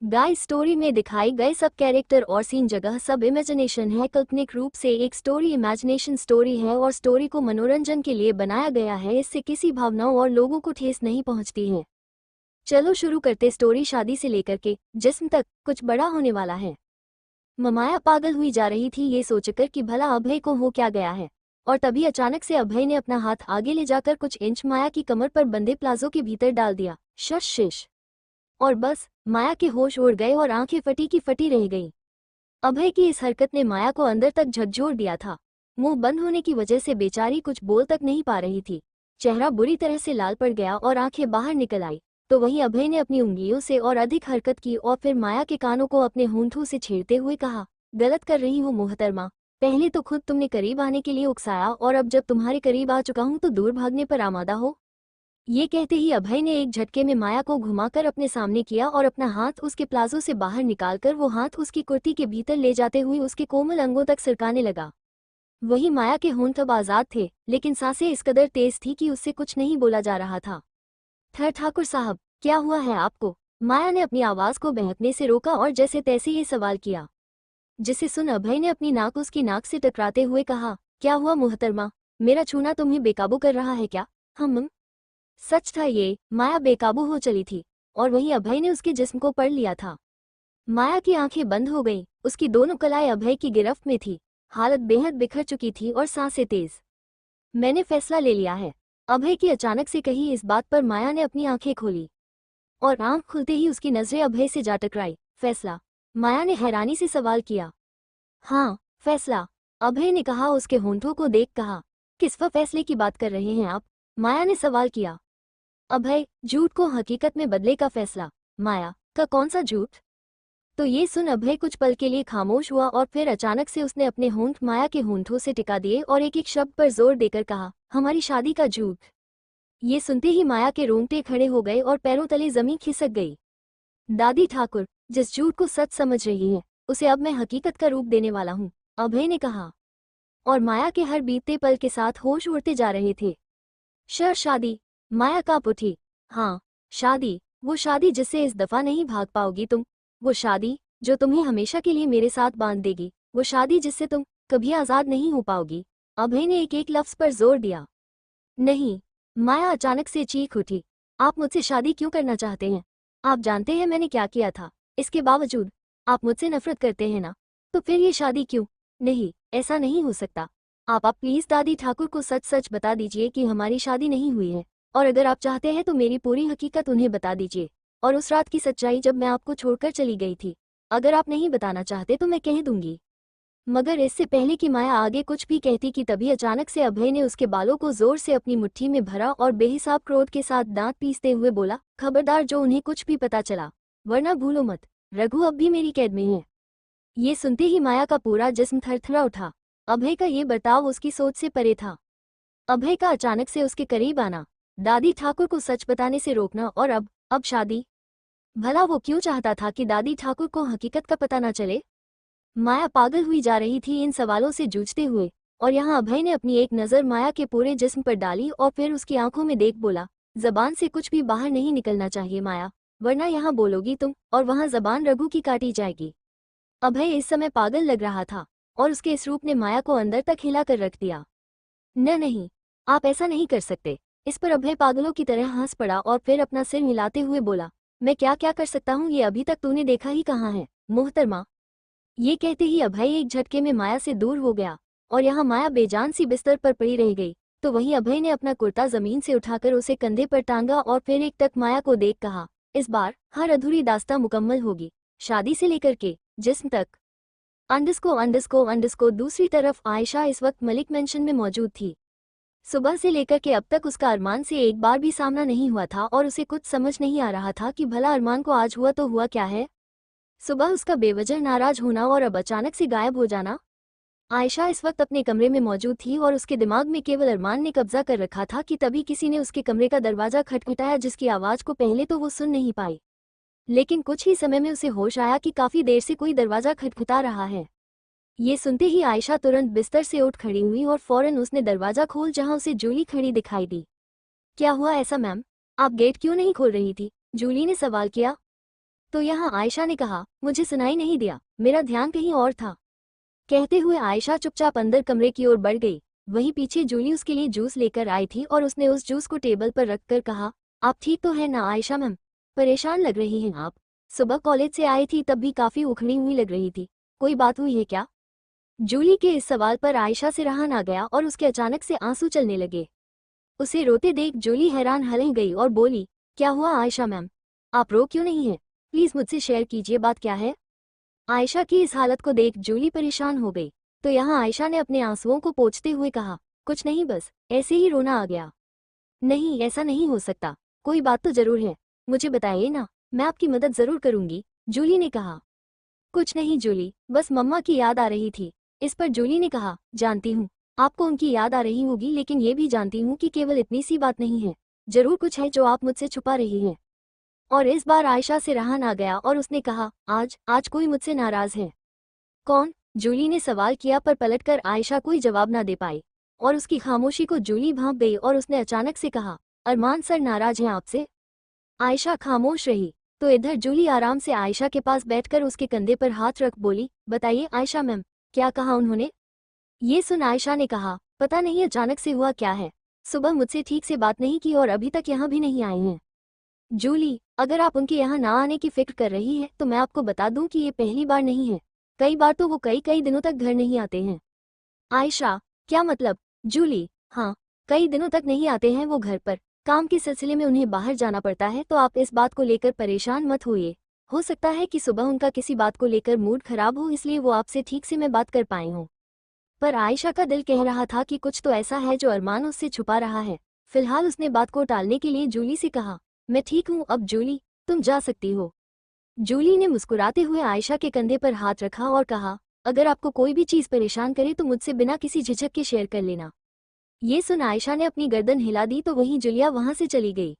Guys, story में दिखाए गए सब कैरेक्टर और सीन जगह सब इमेजिनेशन है। काल्पनिक रूप से एक स्टोरी इमेजिनेशन स्टोरी है और स्टोरी को मनोरंजन के लिए बनाया गया है। इससे किसी भावनाओं और लोगों को ठेस नहीं पहुंचती है। चलो शुरू करते। स्टोरी शादी से लेकर के जिस्म तक कुछ बड़ा होने वाला है। ममाया पागल हुई जा रही थी ये सोचकर कि भला अभय को हो क्या गया है। और तभी अचानक से अभय ने अपना हाथ आगे ले जाकर कुछ इंच माया की कमर पर बंधे प्लाजो के भीतर डाल दिया। शश। और बस माया के होश उड़ गए और आंखें फटी की फटी रह गईं। अभय की इस हरकत ने माया को अंदर तक झकझोर दिया था। मुंह बंद होने की वजह से बेचारी कुछ बोल तक नहीं पा रही थी। चेहरा बुरी तरह से लाल पड़ गया और आंखें बाहर निकल आई। तो वहीं अभय ने अपनी उंगलियों से और अधिक हरकत की और फिर माया के कानों को अपने होंठों से छेड़ते हुए कहा, गलत कर रही हो मोहतरमा। पहले तो खुद तुमने करीब आने के लिए उकसाया और अब जब तुम्हारे करीब आ चुका हूं तो दूर भागने पर आमादा हो। ये कहते ही अभय ने एक झटके में माया को घुमाकर अपने सामने किया और अपना हाथ उसके प्लाजो से बाहर निकालकर वो हाथ उसकी कुर्ती के भीतर ले जाते हुए उसके कोमल अंगों तक सरकाने लगा। वही माया के होंठ अब आजाद थे, लेकिन सांसें इस कदर तेज थी कि उससे कुछ नहीं बोला जा रहा था। ठाकुर साहब, क्या हुआ है आपको? माया ने अपनी आवाज को बहकने से रोका और जैसे तैसे ये सवाल किया, जिसे सुन अभय ने अपनी नाक उसकी नाक से टकराते हुए कहा, क्या हुआ मोहतरमा? मेरा छूना तुम्हें बेकाबू कर रहा है क्या? हम सच था ये, माया बेकाबू हो चली थी और वहीं अभय ने उसके जिस्म को पढ़ लिया था। माया की आंखें बंद हो गईं, उसकी दोनों कलाएं अभय की गिरफ्त में थी। हालत बेहद बिखर चुकी थी और सांसें तेज। मैंने फैसला ले लिया है, अभय की अचानक से कही इस बात पर माया ने अपनी आंखें खोली और आंख खुलते ही उसकी नजरें अभय से जा टकराई। फैसला? माया ने हैरानी से सवाल किया। हाँ, फैसला, अभय ने कहा उसके होंठों को देख। कहा, किस फैसले की बात कर रहे हैं आप? माया ने सवाल किया। अभय, झूठ को हकीकत में बदले का फैसला। माया का कौन सा झूठ? तो ये सुन अभय कुछ पल के लिए खामोश हुआ और फिर अचानक से उसने अपने होंठ माया के होंठों से टिका दिए और एक एक शब्द पर जोर देकर कहा, हमारी शादी का झूठ। ये सुनते ही माया के रोंगटे खड़े हो गए और पैरों तले जमीन खिसक गई। दादी ठाकुर, जिस झूठ को सच समझ रही है उसे अब मैं हकीकत का रूप देने वाला हूँ, अभय ने कहा। और माया के हर बीतते पल के साथ होश उड़ते जा रहे थे। शादी? माया कांप उठी। हाँ, शादी, वो शादी जिससे इस दफा नहीं भाग पाओगी तुम। वो शादी जो तुम्हें हमेशा के लिए मेरे साथ बांध देगी। वो शादी जिससे तुम कभी आजाद नहीं हो पाओगी। अभय ने एक एक लफ्ज पर जोर दिया। नहीं, माया अचानक से चीख उठी। आप मुझसे शादी क्यों करना चाहते हैं? आप जानते हैं मैंने क्या किया था। इसके बावजूद आप मुझसे नफरत करते हैं ना? तो फिर ये शादी क्यों? नहीं, ऐसा नहीं हो सकता। आप प्लीज दादी ठाकुर को सच सच बता दीजिए कि हमारी शादी नहीं हुई है। और अगर आप चाहते हैं तो मेरी पूरी हकीकत उन्हें बता दीजिए और उस रात की सच्चाई जब मैं आपको छोड़कर चली गई थी। अगर आप नहीं बताना चाहते तो मैं कह दूंगी। मगर इससे पहले कि माया आगे कुछ भी कहती कि तभी अचानक से अभय ने उसके बालों को जोर से अपनी मुट्ठी में भरा और बेहिसाब क्रोध के साथ दांत पीसते हुए बोला, खबरदार जो उन्हें कुछ भी पता चला, वरना भूलो मत, रघु अब भी मेरी कैद में है। ये सुनते ही माया का पूरा जिस्म थरथरा उठा। अभय का ये बर्ताव उसकी सोच से परे था। अभय का अचानक से उसके करीब आना, दादी ठाकुर को सच बताने से रोकना और अब शादी। भला वो क्यों चाहता था कि दादी ठाकुर को हकीकत का पता न चले? माया पागल हुई जा रही थी इन सवालों से जूझते हुए। और यहाँ अभय ने अपनी एक नज़र माया के पूरे जिस्म पर डाली और फिर उसकी आंखों में देख बोला, जबान से कुछ भी बाहर नहीं निकलना चाहिए माया, वरना यहाँ बोलोगी तुम और वहाँ जबान रघु की काटी जाएगी। अभय इस समय पागल लग रहा था और उसके इस रूप ने माया को अंदर तक हिला कर रख दिया। नहीं, आप ऐसा नहीं कर सकते। इस पर अभय पागलों की तरह हंस पड़ा और फिर अपना सिर हिलाते हुए बोला, मैं क्या क्या कर सकता हूँ ये अभी तक तूने देखा ही कहाँ है मोहतरमा। ये कहते ही अभय एक झटके में माया से दूर हो गया और यहाँ माया बेजान सी बिस्तर पर पड़ी रह गई। तो वहीं अभय ने अपना कुर्ता जमीन से उठाकर उसे कंधे पर टांगा और फिर एक टक माया को देख कहा, इस बार हर अधूरी दास्तां मुकम्मल होगी, शादी से लेकर के जिस्म तक। अंडस्को। दूसरी तरफ आयशा इस वक्त मलिक मेंशन में मौजूद थी। सुबह से लेकर के अब तक उसका अरमान से एक बार भी सामना नहीं हुआ था और उसे कुछ समझ नहीं आ रहा था कि भला अरमान को आज हुआ तो हुआ क्या है। सुबह उसका बेवजह नाराज होना और अब अचानक से गायब हो जाना। आयशा इस वक्त अपने कमरे में मौजूद थी और उसके दिमाग में केवल अरमान ने कब्जा कर रखा था कि तभी किसी ने उसके कमरे का दरवाजा खटखटाया, जिसकी आवाज को पहले तो वो सुन नहीं पाई, लेकिन कुछ ही समय में उसे होश आया कि काफी देर से कोई दरवाजा खटखटा रहा है। ये सुनते ही आयशा तुरंत बिस्तर से उठ खड़ी हुई और फौरन उसने दरवाजा खोल जहां उसे जूली खड़ी दिखाई दी। क्या हुआ ऐसा मैम? आप गेट क्यों नहीं खोल रही थी? जूली ने सवाल किया। तो यहाँ आयशा ने कहा, मुझे सुनाई नहीं दिया, मेरा ध्यान कहीं और था। कहते हुए आयशा चुपचाप अंदर कमरे की ओर बढ़ गई। वहीं पीछे जूली उसके लिए जूस लेकर आई थी और उसने उस जूस को टेबल पर रखकर कहा, आप ठीक तो है ना आयशा मैम? परेशान लग रही हैं आप। सुबह कॉलेज से आई थी तब भी काफी उखड़ी हुई लग रही थी, कोई बात हुई है क्या? जूली के इस सवाल पर आयशा से रहा ना गया और उसके अचानक से आंसू चलने लगे। उसे रोते देख जूली हैरान हल गई और बोली, क्या हुआ आयशा मैम? आप रो क्यों नहीं है? प्लीज मुझसे शेयर कीजिए, बात क्या है? आयशा की इस हालत को देख जूली परेशान हो गई। तो यहाँ आयशा ने अपने आंसुओं को पोंछते हुए कहा, कुछ नहीं, बस ऐसे ही रोना आ गया। नहीं, ऐसा नहीं हो सकता, कोई बात तो जरूर है, मुझे बताइए ना, मैं आपकी मदद जरूर करूंगी, जूली ने कहा। कुछ नहीं जूली, बस मम्मा की याद आ रही थी। इस पर जूली ने कहा, जानती हूँ आपको उनकी याद आ रही होगी, लेकिन ये भी जानती हूँ कि केवल इतनी सी बात नहीं है, जरूर कुछ है जो आप मुझसे छुपा रही हैं। और इस बार आयशा से रहा ना गया और उसने कहा, आज कोई मुझसे नाराज है? कौन? जूली ने सवाल किया, पर पलटकर आयशा कोई जवाब ना दे पाई और उसकी खामोशी को जूली भांप गई और उसने अचानक से कहा, अरमान सर नाराज हैं आपसे? आयशा खामोश रही। तो इधर जूली आराम से आयशा के पास बैठकर उसके कंधे पर हाथ रख बोली, बताइए आयशा मैम, क्या कहा उन्होंने? ये सुन आयशा ने कहा, पता नहीं अचानक से हुआ क्या है, सुबह मुझसे ठीक से बात नहीं की और अभी तक यहाँ भी नहीं आए हैं। जूली, अगर आप उनके यहाँ ना आने की फिक्र कर रही हैं तो मैं आपको बता दूं कि ये पहली बार नहीं है, कई बार तो वो कई कई दिनों तक घर नहीं आते हैं। आयशा, क्या मतलब? जूली, हाँ, कई दिनों तक नहीं आते हैं वो घर पर, काम के सिलसिले में उन्हें बाहर जाना पड़ता है, तो आप इस बात को लेकर परेशान मत होइए। हो सकता है कि सुबह उनका किसी बात को लेकर मूड खराब हो, इसलिए वो आपसे ठीक से मैं बात कर पाए हों। पर आयशा का दिल कह रहा था कि कुछ तो ऐसा है जो अरमान उससे छुपा रहा है। फिलहाल उसने बात को टालने के लिए जूली से कहा, मैं ठीक हूँ अब जूली, तुम जा सकती हो। जूली ने मुस्कुराते हुए आयशा के कंधे पर हाथ रखा और कहा, अगर आपको कोई भी चीज परेशान करे तो मुझसे बिना किसी झिझक के शेयर कर लेना। ये सुन आयशा ने अपनी गर्दन हिला दी तो वहीं जुलिया वहां से चली गई।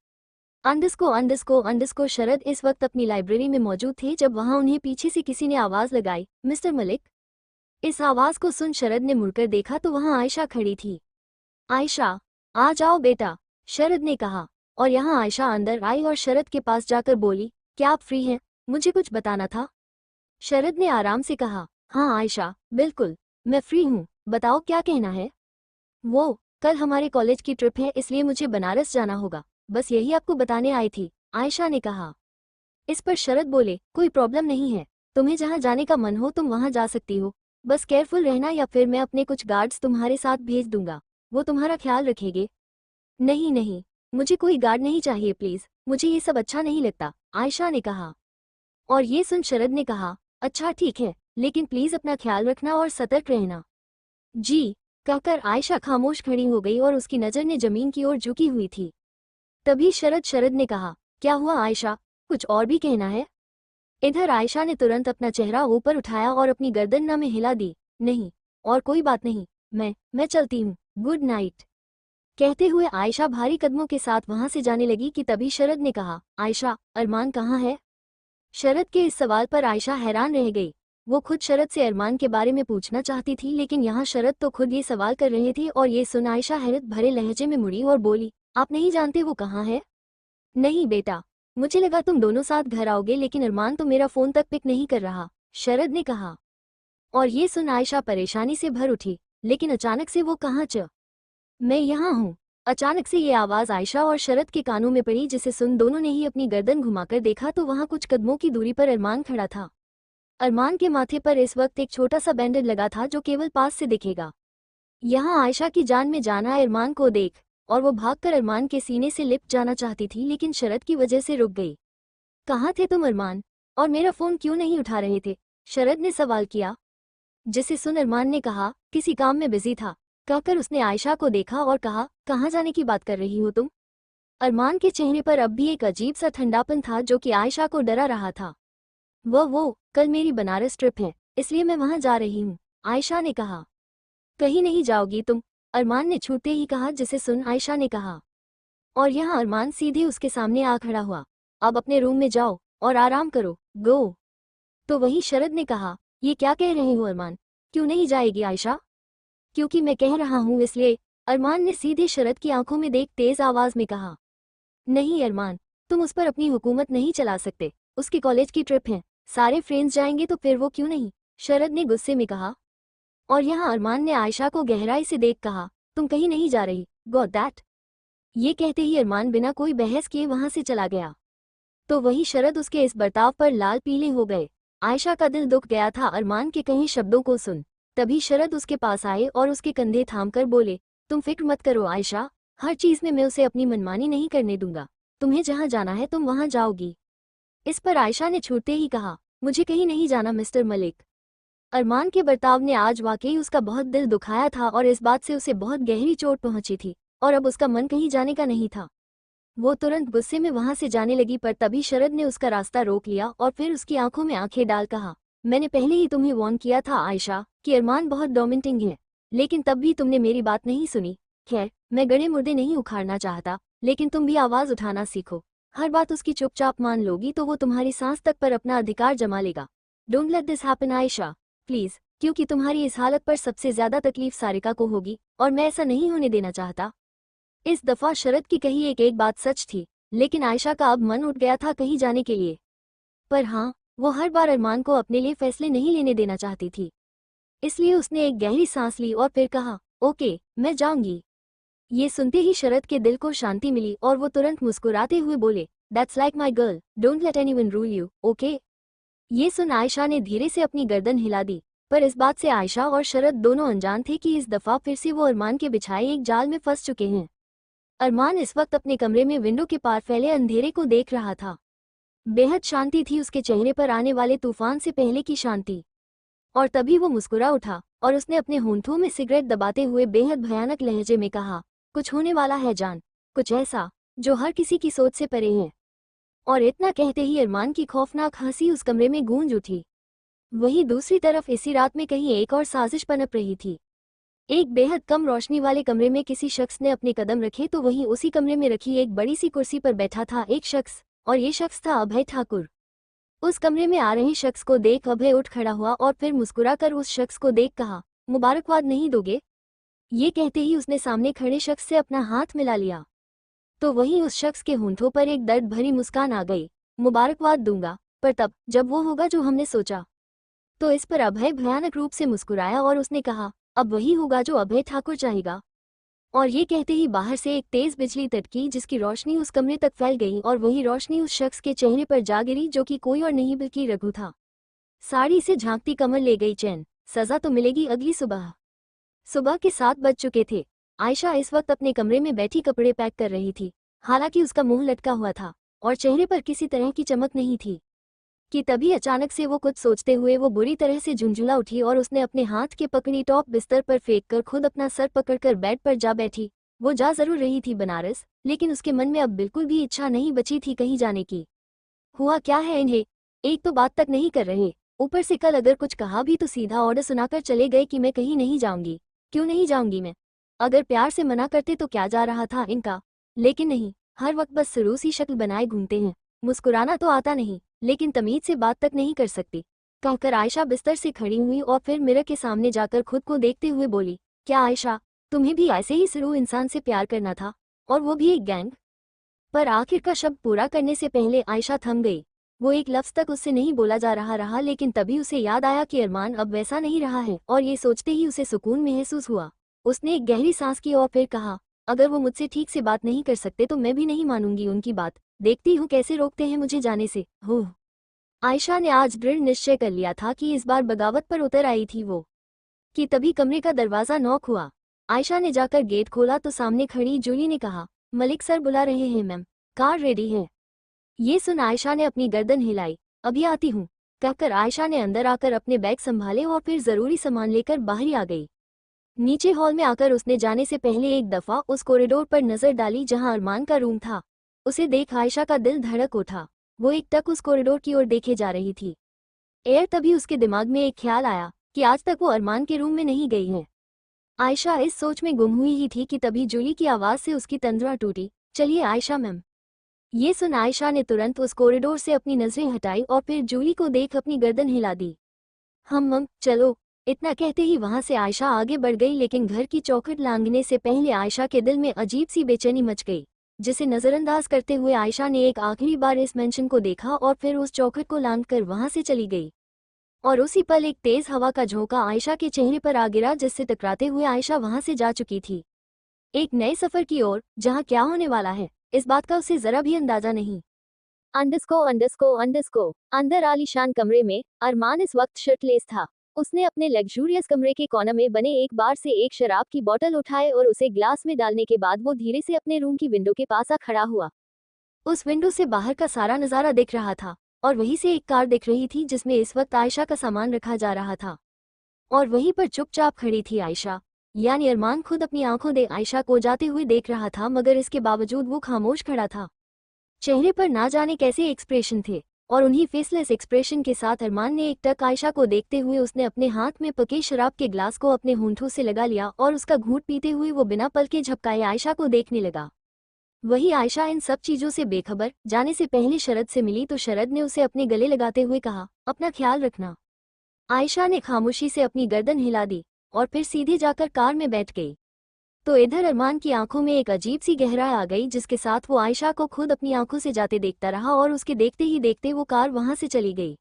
अंडस्को शरद इस वक्त अपनी लाइब्रेरी में मौजूद थे जब वहां उन्हें पीछे से किसी ने आवाज लगाई, मिस्टर मलिक। इस आवाज को सुन शरद ने मुड़कर देखा तो वहां आयशा खड़ी थी। आयशा, आ जाओ बेटा, शरद ने कहा। और यहाँ आयशा अंदर आई और शरद के पास जाकर बोली, क्या आप फ्री हैं? मुझे कुछ बताना था। शरद ने आराम से कहा, हाँ आयशा, बिल्कुल, मैं फ्री हूँ, बताओ क्या कहना है। वो, कल हमारे कॉलेज की ट्रिप है इसलिए मुझे बनारस जाना होगा, बस यही आपको बताने आई थी, आयशा ने कहा। इस पर शरद बोले, कोई प्रॉब्लम नहीं है, तुम्हें जहाँ जाने का मन हो तुम वहाँ जा सकती हो, बस केयरफुल रहना या फिर मैं अपने कुछ गार्ड्स तुम्हारे साथ भेज दूंगा, वो तुम्हारा ख्याल रखेंगे। नहीं नहीं, मुझे कोई गार्ड नहीं चाहिए प्लीज, मुझे ये सब अच्छा नहीं लगता, आयशा ने कहा। और ये सुन शरद ने कहा, अच्छा ठीक है, लेकिन प्लीज अपना ख्याल रखना और सतर्क रहना। जी, कहकर आयशा खामोश खड़ी हो गई और उसकी नजर ने जमीन की ओर झुकी हुई थी। तभी शरद ने कहा, क्या हुआ आयशा, कुछ और भी कहना है? इधर आयशा ने तुरंत अपना चेहरा ऊपर उठाया और अपनी गर्दन न में हिला दी, नहीं, और कोई बात नहीं, मैं चलती हूँ, गुड नाइट। कहते हुए आयशा भारी कदमों के साथ वहां से जाने लगी कि तभी शरद ने कहा, आयशा, अरमान कहाँ है? शरद के इस सवाल पर आयशा हैरान रह गई। वो खुद शरद से अरमान के बारे में पूछना चाहती थी, लेकिन यहाँ शरद तो खुद ये सवाल कर रहे थे और ये सुन आयशा हैरत भरे लहजे में मुड़ी और बोली, आप नहीं जानते वो कहाँ है? नहीं बेटा, मुझे लगा तुम दोनों साथ घर आओगे, लेकिन अरमान तो मेरा फोन तक पिक नहीं कर रहा, शरद ने कहा। और ये सुन आयशा परेशानी से भर उठी, लेकिन अचानक से वो कहाँ मैं यहाँ हूँ। अचानक से ये आवाज आयशा और शरद के कानों में पड़ी, जिसे सुन दोनों ने ही अपनी गर्दन घुमाकर देखा तो वहाँ कुछ कदमों की दूरी पर अरमान खड़ा था। अरमान के माथे पर इस वक्त एक छोटा सा बैंडेज लगा था जो केवल पास से दिखेगा। यहाँ आयशा की जान में जान आए अरमान को देख और वो भागकर अरमान के सीने से लिपट जाना चाहती थी, लेकिन शरद की वजह से रुक गई। कहाँ थे तुम अरमान, और मेरा फोन क्यों नहीं उठा रहे थे? शरद ने सवाल किया। जिसे सुन अरमान ने कहा, किसी काम में बिजी था, कहकर उसने आयशा को देखा और कहा, कहाँ जाने की बात कर रही हो तुम? अरमान के चेहरे पर अब भी एक अजीब सा ठंडापन था जो कि आयशा को डरा रहा था। वो कल मेरी बनारस ट्रिप है, इसलिए मैं वहां जा रही हूँ, आयशा ने कहा। कहीं नहीं जाओगी तुम? अरमान ने छूटते ही कहा, जिसे सुन आयशा ने कहा। और यहाँ अरमान सीधे उसके सामने आ खड़ा हुआ। अब अपने रूम में जाओ और आराम करो, गो। तो वहीं शरद ने कहा, ये क्या कह रहे हो अरमान, क्यों नहीं जाएगी आयशा? क्योंकि मैं कह रहा हूँ इसलिए, अरमान ने सीधे शरद की आंखों में देख तेज आवाज में कहा। नहीं अरमान, तुम उस पर अपनी हुकूमत नहीं चला सकते, उसके कॉलेज की ट्रिप है, सारे फ्रेंड्स जाएंगे तो फिर वो क्यों नहीं, शरद ने गुस्से में कहा। और यहाँ अरमान ने आयशा को गहराई से देख कहा, तुम कहीं नहीं जा रही, गॉट दैट। ये कहते ही अरमान बिना कोई बहस किए वहां से चला गया। तो वही शरद उसके इस बर्ताव पर लाल पीले हो गए। आयशा का दिल दुख गया था अरमान के कहीं शब्दों को सुन। तभी शरद उसके पास आए और उसके कंधे थामकर बोले, तुम फिक्र मत करो आयशा, हर चीज में मैं उसे अपनी मनमानी नहीं करने दूंगा। तुम्हें जहां जाना है तुम वहां जाओगी। इस पर आयशा ने छूटते ही कहा, मुझे कहीं नहीं जाना मिस्टर मलिक। अरमान के बर्ताव ने आज वाकई उसका बहुत दिल दुखाया था और इस बात से उसे बहुत गहरी चोट पहुंची थी और अब उसका मन कहीं जाने का नहीं था। वो तुरंत गुस्से में वहां से जाने लगी पर तभी शरद ने उसका रास्ता रोक लिया और फिर उसकी आंखों में आंखें डाल कहा, मैंने पहले ही तुम्हें वार्न किया था आयशा कि अरमान बहुत डोमिनेटिंग है, लेकिन तब भी तुमने मेरी बात नहीं सुनी। खैर, मैं गड़े मुर्दे नहीं उखाड़ना चाहता, लेकिन तुम भी आवाज उठाना सीखो। हर बात उसकी चुपचाप मान लोगी तो वो तुम्हारी सांस तक पर अपना अधिकार जमा लेगा। Don't let this happen Ayesha, please, क्योंकि तुम्हारी इस हालत पर सबसे ज्यादा तकलीफ सारिका को होगी और मैं ऐसा नहीं होने देना चाहता। इस दफा शरद की कही एक बात सच थी, लेकिन आयशा का अब मन उठ गया था कहीं जाने के लिए। पर हाँ, वो हर बार अरमान को अपने लिए फैसले नहीं लेने देना चाहती थी। इसलिए उसने एक गहरी सांस ली और फिर कहा, ओके, मैं जाऊंगी। ये सुनते ही शरद के दिल को शांति मिली और वो तुरंत मुस्कुराते हुए बोले, that's like my girl, don't let anyone rule you, okay. ये सुन आयशा ने धीरे से अपनी गर्दन हिला दी, पर इस बात से आयशा और शरद दोनों अनजान थे कि इस दफा फिर से वो अरमान के बिछाए एक जाल में फंस चुके हैं। अरमान इस वक्त अपने कमरे में विंडो के पार फैले अंधेरे को देख रहा था। बेहद शांति थी उसके चेहरे पर आने वाले तूफान से पहले की शांति। और तभी वो मुस्कुरा उठा और उसने अपने होंठों में सिगरेट दबाते हुए बेहद भयानक लहजे में कहा, कुछ होने वाला है जान, कुछ ऐसा जो हर किसी की सोच से परे है। और इतना कहते ही अरमान की खौफनाक हंसी उस कमरे में गूंज उठी। वहीं दूसरी तरफ इसी रात में कहीं एक और साजिश पनप रही थी। एक बेहद कम रोशनी वाले कमरे में किसी शख्स ने अपने कदम रखे तो वहीं उसी कमरे में रखी एक बड़ी सी कुर्सी पर बैठा था एक शख्स, और ये शख्स था अभय ठाकुर। उस कमरे में आ रहे शख्स को देख अभय उठ खड़ा हुआ और फिर मुस्कुराकर उस शख्स को देख कहा, मुबारकबाद नहीं दोगे? ये कहते ही उसने सामने खड़े शख्स से अपना हाथ मिला लिया। तो वहीं उस शख्स के होंठों पर एक दर्द भरी मुस्कान आ गई, मुबारकबाद दूंगा, पर तब जब वो होगा जो हमने सोचा। तो इस पर अभय भयानक रूप से मुस्कुराया और उसने कहा, अब वही होगा जो अभय ठाकुर चाहेगा। और ये कहते ही बाहर से एक तेज बिजली तड़की जिसकी रोशनी उस कमरे तक फैल गई और वही रोशनी उस शख्स के चेहरे पर जा गिरी जो कि कोई और नहीं बल्कि रघु था। साड़ी से झांकती कमर ले गई चैन, सजा तो मिलेगी अगली सुबह। सुबह के 7 बज चुके थे। आयशा इस वक्त अपने कमरे में बैठी कपड़े पैक कर रही थी। हालांकि उसका मुंह लटका हुआ था और चेहरे पर किसी तरह की चमक नहीं थी कि तभी अचानक से वो कुछ सोचते हुए वो बुरी तरह से झुंझुला उठी और उसने अपने हाथ के पकड़ी टॉप बिस्तर पर फेंक कर खुद अपना सर पकड़कर बेड पर जा बैठी। वो जा जरूर रही थी बनारस, लेकिन उसके मन में अब बिल्कुल भी इच्छा नहीं बची थी कहीं जाने की। हुआ क्या है इन्हें, एक तो बात तक नहीं कर रहे, ऊपर से कल अगर कुछ कहा भी तो सीधा ऑर्डर सुनाकर चले गए कि मैं कहीं नहीं जाऊंगी। क्यों नहीं जाऊंगी मैं? अगर प्यार से मना करते तो क्या जा रहा था इनका, लेकिन नहीं, हर वक्त बस सरूसी शक्ल बनाए घूमते हैं। मुस्कुराना तो आता नहीं, लेकिन तमीज से बात तक नहीं कर सकती, कहकर आयशा बिस्तर से खड़ी हुई और फिर मिरर के सामने जाकर खुद को देखते हुए बोली, क्या आयशा, तुम्हें भी ऐसे ही सरू इंसान से प्यार करना था, और वो भी एक गैंग? पर आखिर का शब्द पूरा करने से पहले आयशा थम गई। वो एक लफ्ज तक उससे नहीं बोला जा रहा लेकिन तभी उसे याद आया कि अरमान अब वैसा नहीं रहा है और ये सोचते ही उसे सुकून महसूस हुआ। उसने एक गहरी सांस की और फिर कहा, अगर वो मुझसे ठीक से बात नहीं कर सकते तो मैं भी नहीं मानूंगी उनकी बात, देखती हूँ कैसे रोकते हैं मुझे जाने से। हो आयशा ने आज दृढ़ निश्चय कर लिया था कि इस बार बगावत पर उतर आई थी वो, कि तभी कमरे का दरवाजा नॉक हुआ। आयशा ने जाकर गेट खोला तो सामने खड़ी जूली ने कहा, मलिक सर बुला रहे हैं मैम, कार रेडी है। ये सुन आयशा ने अपनी गर्दन हिलाई, अभी आती हूँ, कहकर आयशा ने अंदर आकर अपने बैग संभाले और फिर जरूरी सामान लेकर बाहर आ गई। नीचे हॉल में आकर उसने जाने से पहले एक दफा उस कॉरिडोर पर नजर डाली जहां अरमान का रूम था। उसे देख आयशा का दिल धड़क उठा। वो एक टक उस कॉरिडोर की ओर देखे जा रही थी। तभी उसके दिमाग में एक ख्याल आया कि आज तक वो अरमान के रूम में नहीं गई है। आयशा इस सोच में गुम हुई ही थी कि तभी जूली की आवाज से उसकी तंद्रा टूटी, चलिए आयशा मैम। ये सुन आयशा ने तुरंत उस कॉरिडोर से अपनी नजरें हटाई और फिर जूली को देख अपनी गर्दन हिला दी। हम मम चलो, इतना कहते ही वहां से आयशा आगे बढ़ गई, लेकिन घर की चौखट लांघने से पहले आयशा के दिल में अजीब सी बेचैनी मच गई। जिसे नजरअंदाज करते हुए आयशा ने एक आखिरी बार इस मेंशन को देखा और फिर उस चौखट को लांघकर वहां से चली गई। और उसी पल एक तेज हवा का झोंका आयशा के चेहरे पर आ गिरा, जिससे टकराते हुए आयशा वहां से जा चुकी थी एक नए सफर की ओर, जहां क्या होने वाला है इस बात का उसे जरा भी अंदाजा नहीं। अंडरस्को अंदर आलीशान कमरे में अरमान इस वक्त शर्टलेस था। उसने अपने लग्जूरियस कमरे के कॉर्नर में बने एक बार से एक शराब की बोतल उठाए और उसे ग्लास में डालने के बाद वो धीरे से अपने रूम की विंडो के पास आ खड़ा हुआ। उस विंडो से बाहर का सारा नजारा दिख रहा था और वहीं से एक कार दिख रही थी जिसमें इस वक्त आयशा का सामान रखा जा रहा था। और वहीं पर चुपचाप खड़ी थी आयशा, यानी अरमान खुद अपनी आंखों दे आयशा को जाते हुए देख रहा था, मगर इसके बावजूद वो खामोश खड़ा था। चेहरे पर ना जाने कैसे एक्सप्रेशन थे और उन्हीं फेसलेस एक्सप्रेशन के साथ अरमान ने एक टक आयशा को देखते हुए उसने अपने हाथ में पके शराब के ग्लास को अपने होंठों से लगा लिया और उसका घूंट पीते हुए वो बिना पलके झपकाए आयशा को देखने लगा। वही आयशा इन सब चीजों से बेखबर जाने से पहले शरद से मिली तो शरद ने उसे अपने गले लगाते हुए कहा, अपना ख्याल रखना। आयशा ने खामोशी से अपनी गर्दन हिला दी और फिर सीधे जाकर कार में बैठ गई। तो इधर अरमान की आंखों में एक अजीब सी गहराई आ गई, जिसके साथ वो आयशा को खुद अपनी आंखों से जाते देखता रहा और उसके देखते ही देखते वो कार वहां से चली गई।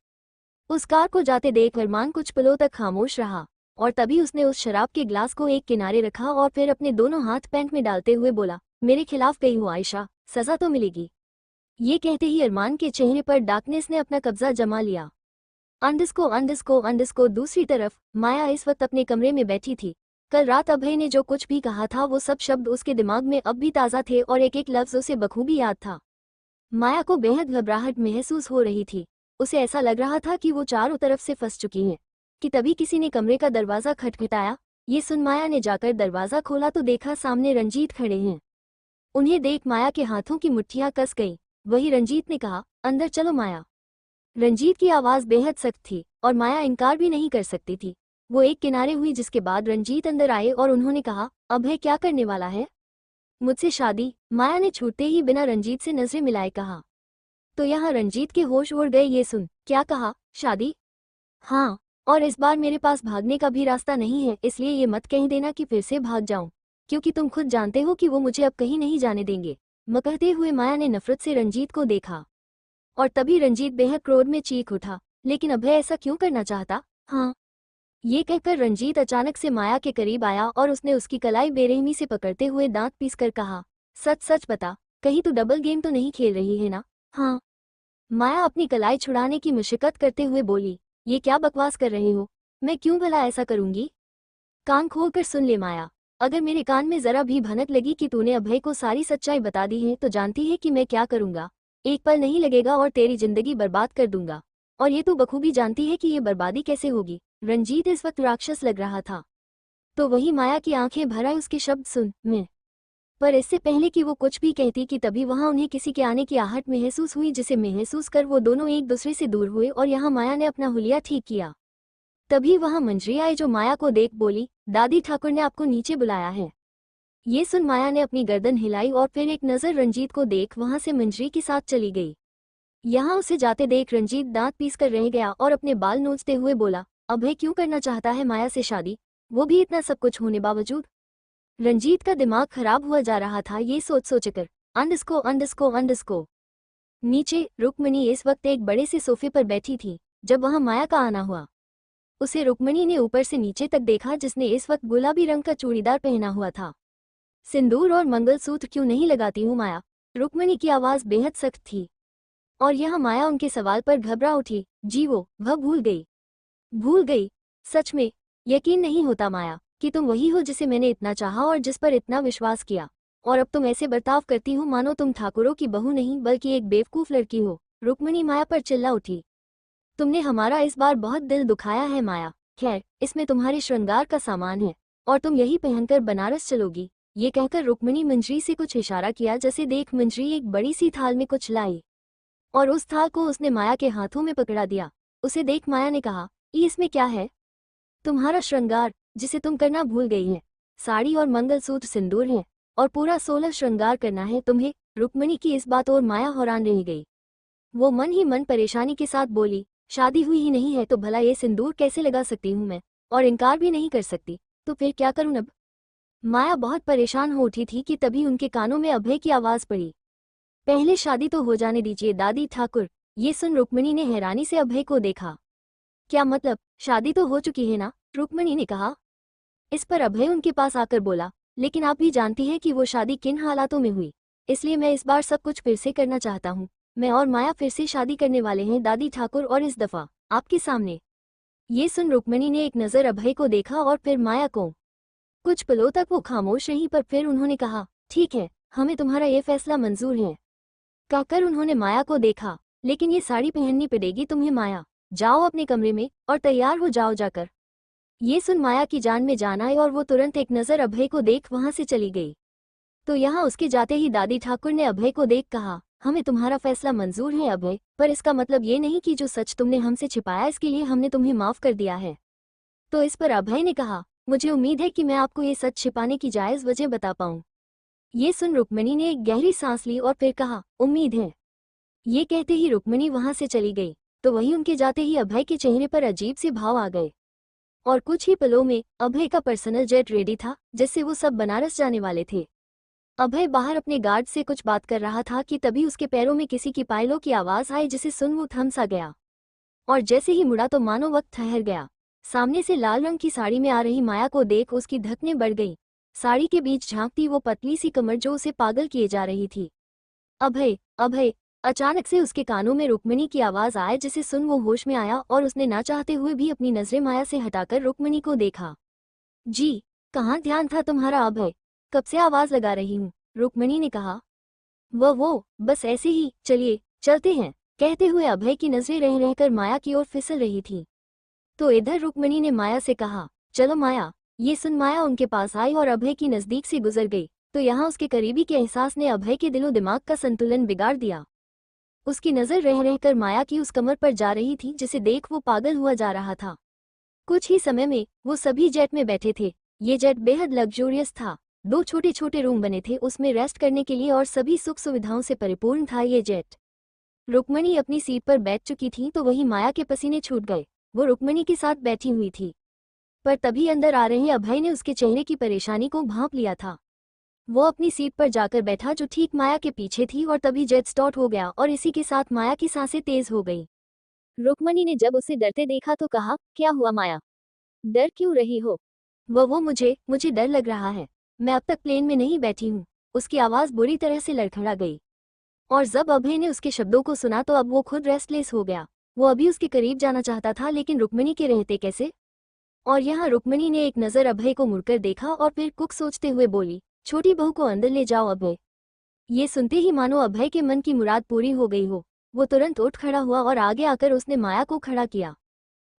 उस कार को जाते देख अरमान कुछ पलों तक खामोश रहा और तभी उसने उस शराब के ग्लास को एक किनारे रखा और फिर अपने दोनों हाथ पैंट में डालते हुए बोला, मेरे खिलाफ गई हो आयशा, सजा तो मिलेगी। ये कहते ही अरमान के चेहरे पर डार्कनेस ने अपना कब्जा जमा लिया। अंडस्को दूसरी तरफ माया इस वक्त अपने कमरे में बैठी थी। कल रात अभय ने जो कुछ भी कहा था वो सब शब्द उसके दिमाग में अब भी ताज़ा थे और एक एक लफ्ज उसे बखूबी याद था। माया को बेहद घबराहट महसूस हो रही थी। उसे ऐसा लग रहा था कि वो चारों तरफ से फंस चुकी है कि तभी किसी ने कमरे का दरवाज़ा खटखटाया। ये सुन माया ने जाकर दरवाज़ा खोला तो देखा सामने रंजीत खड़े हैं। उन्हें देख माया के हाथों की मुट्ठियां कस गईं। वही रंजीत ने कहा, अंदर चलो माया। रंजीत की आवाज़ बेहद सख्त थी और माया इनकार भी नहीं कर सकती थी। वो एक किनारे हुई, जिसके बाद रंजीत अंदर आए और उन्होंने कहा, अभय क्या करने वाला है? मुझसे शादी। माया ने छूटते ही बिना रंजीत से नजरें मिलाए कहा। तो यहाँ रंजीत के होश उड़ गए। ये सुन, क्या कहा? शादी? हाँ, और इस बार मेरे पास भागने का भी रास्ता नहीं है, इसलिए ये मत कह देना कि फिर से भाग जाऊं, क्योंकि तुम खुद जानते हो कि वो मुझे अब कहीं नहीं जाने देंगे। कहते हुए माया ने नफरत से रंजीत को देखा और तभी रंजीत बेहद क्रोध में चीख उठा, लेकिन अभय ऐसा क्यों करना चाहता? हाँ, ये कहकर रंजीत अचानक से माया के करीब आया और उसने उसकी कलाई बेरहमी से पकड़ते हुए दांत पीसकर कहा, सच सच बता, कहीं तू डबल गेम तो नहीं खेल रही है ना? हाँ। माया अपनी कलाई छुड़ाने की मुशक्कत करते हुए बोली, ये क्या बकवास कर रहे हो? मैं क्यों भला ऐसा करूंगी? कान खोलकर सुन ले माया, अगर मेरे कान में जरा भी भनक लगी कि तूने अभय को सारी सच्चाई बता दी है तो जानती है कि मैं क्या करूंगा। एक पल नहीं लगेगा और तेरी जिंदगी बर्बाद कर दूंगा, और ये तू बखूबी जानती है कि ये बर्बादी कैसे होगी। रंजीत इस वक्त राक्षस लग रहा था। तो वही माया की आंखें भर आई उसके शब्द सुन मैं। पर इससे पहले कि वो कुछ भी कहती कि तभी वहां उन्हें किसी के आने की आहट महसूस हुई, जिसे महसूस कर वो दोनों एक दूसरे से दूर हुए और यहाँ माया ने अपना हुलिया ठीक किया। तभी वहां मंजरी आई जो माया को देख बोली, दादी ठाकुर ने आपको नीचे बुलाया है। ये सुन माया ने अपनी गर्दन हिलाई और फिर एक नजर रंजीत को देख वहां से मंजरी के साथ चली गई। यहाँ उसे जाते देख रंजीत दांत पीस कर रह गया और अपने बाल नोचते हुए बोला, अभय क्यों करना चाहता है माया से शादी, वो भी इतना सब कुछ होने बावजूद? रंजीत का दिमाग खराब हुआ जा रहा था ये सोच सोचकर। अंडस्को नीचे रुक्मणी इस वक्त एक बड़े से सोफे पर बैठी थी। जब वहां माया का आना हुआ, उसे रुक्मणी ने ऊपर से नीचे तक देखा, जिसने इस वक्त गुलाबी रंग का चूड़ीदार पहना हुआ था। सिंदूर और मंगलसूत्र क्यों नहीं लगाती हूँ माया? रुक्मणी की आवाज बेहद सख्त थी और यहाँ माया उनके सवाल पर घबरा उठी। जी वह भूल गई। सच में यकीन नहीं होता माया कि तुम वही हो जिसे मैंने इतना चाहा और जिस पर इतना विश्वास किया, और अब तुम ऐसे बर्ताव करती हो मानो तुम ठाकुरों की बहू नहीं बल्कि एक बेवकूफ लड़की हो। रुक्मणी माया पर चिल्ला उठी। तुमने हमारा इस बार बहुत दिल दुखाया है माया। खैर, इसमें तुम्हारे श्रृंगार का सामान है और तुम यही पहनकर बनारस चलोगी। ये कहकर रुक्मणी मंजरी से कुछ इशारा किया, जैसे देख मंजरी एक बड़ी सी थाल में कुछ लाई और उस थाल को उसने माया के हाथों में पकड़ा दिया। उसे देख माया ने कहा, ये इसमें क्या है? तुम्हारा श्रृंगार, जिसे तुम करना भूल गई है। साड़ी और मंगलसूत्र सिंदूर है और पूरा 16 श्रृंगार करना है तुम्हें। रुक्मणी की इस बात और माया हैरान रह गई। वो मन ही मन परेशानी के साथ बोली, शादी हुई ही नहीं है तो भला ये सिंदूर कैसे लगा सकती हूँ मैं, और इनकार भी नहीं कर सकती, तो फिर क्या करूँ अब? माया बहुत परेशान हो उठी थी कि तभी उनके कानों में अभय की आवाज पड़ी। पहले शादी तो हो जाने दीजिए दादी ठाकुर। ये सुन रुक्मिणी ने हैरानी से अभय को देखा। क्या मतलब, शादी तो हो चुकी है ना? रुक्मिणी ने कहा। इस पर अभय उनके पास आकर बोला, लेकिन आप भी जानती हैं कि वो शादी किन हालातों में हुई, इसलिए मैं इस बार सब कुछ फिर से करना चाहता हूँ। मैं और माया फिर से शादी करने वाले हैं दादी ठाकुर, और इस दफा आपके सामने। ये सुन रुक्मिणी ने एक नज़र अभय को देखा और फिर माया को। कुछ पलों तक वो खामोश रही, पर फिर उन्होंने कहा, ठीक है, हमें तुम्हारा ये फैसला मंजूर है। कहकर उन्होंने माया को देखा, लेकिन ये साड़ी पहननी पड़ेगी तुम्हें माया। जाओ अपने कमरे में और तैयार हो जाओ जाकर। ये सुन माया की जान में जान आई और वो तुरंत एक नज़र अभय को देख वहां से चली गई। तो यहाँ उसके जाते ही दादी ठाकुर ने अभय को देख कहा, हमें तुम्हारा फैसला मंजूर है अभय, पर इसका मतलब ये नहीं कि जो सच तुमने हमसे छिपाया इसके लिए हमने तुम्हें माफ कर दिया है। तो इस पर अभय ने कहा, मुझे उम्मीद है कि मैं आपको ये सच छिपाने की जायज़ वजह बता पाऊँ। ये सुन रुक्मिणी ने एक गहरी सांस ली और फिर कहा, उम्मीद है। ये कहते ही रुक्मिणी वहां से चली गई। तो वहीं उनके जाते ही अभय के चेहरे पर अजीब से भाव आ गए, और कुछ ही पलों में अभय का पर्सनल जेट रेडी था जिससे वो सब बनारस जाने वाले थे। अभय बाहर अपने गार्ड से कुछ बात कर रहा था कि तभी उसके पैरों में किसी की पायलों की आवाज आई, जिसे सुन वो थम सा गया, और जैसे ही मुड़ा तो मानो वक्त ठहर गया। सामने से लाल रंग की साड़ी में आ रही माया को देख उसकी धड़कनें बढ़ गई। साड़ी के बीच झांकती वो पतली सी कमर जो उसे पागल किए जा रही थी। अभय, अभय। अचानक से उसके कानों में रुक्मिणी की आवाज आए, जिसे सुन वो होश में आया और उसने ना चाहते हुए भी अपनी नजरें माया से हटाकर रुक्मिणी को देखा। जी, कहाँ ध्यान था तुम्हारा अभय, कब से आवाज लगा रही हूँ, रुक्मिणी ने कहा। वो बस ऐसे ही, चलिए चलते हैं, कहते हुए अभय की नजरें रह रहकर माया की ओर फिसल रही थी। तो इधर रुक्मिणी ने माया से कहा, चलो माया। ये सुन माया उनके पास आई और अभय की नजदीक से गुजर गई। तो यहाँ उसके करीबी के एहसास ने अभय के दिलो दिमाग का संतुलन बिगाड़ दिया। उसकी नजर रह रहकर माया की उस कमर पर जा रही थी जिसे देख वो पागल हुआ जा रहा था। कुछ ही समय में वो सभी जेट में बैठे थे। ये जेट बेहद लग्जूरियस था। 2 छोटे छोटे रूम बने थे उसमें रेस्ट करने के लिए और सभी सुख सुविधाओं से परिपूर्ण था ये जेट। रुक्मिणी अपनी सीट पर बैठ चुकी थी तो वहीं माया के पसीने छूट गए। वो रुक्मिणी के साथ बैठी हुई थी, पर तभी अंदर आ रहे अभय ने उसके चेहरे की परेशानी को भांप लिया था। वो अपनी सीट पर जाकर बैठा जो ठीक माया के पीछे थी, और तभी जेट स्टार्ट हो गया और इसी के साथ माया की सांसें तेज हो गई। रुक्मिणी ने जब उसे डरते देखा तो कहा, क्या हुआ माया, डर क्यों रही हो? वो मुझे डर लग रहा है, मैं अब तक प्लेन में नहीं बैठी हूँ। उसकी आवाज़ बुरी तरह से लड़खड़ा गई, और जब अभय ने उसके शब्दों को सुना तो अब वो खुद रेस्टलेस हो गया। वो अभी उसके करीब जाना चाहता था, लेकिन रुक्मिणी के रहते कैसे? और यहाँ रुक्मिणी ने एक नज़र अभय को मुड़कर देखा और फिर कुछ सोचते हुए बोली, छोटी बहू को अंदर ले जाओ अभय। ये सुनते ही मानो अभय के मन की मुराद पूरी हो गई हो। वो तुरंत उठ खड़ा हुआ और आगे आकर उसने माया को खड़ा किया।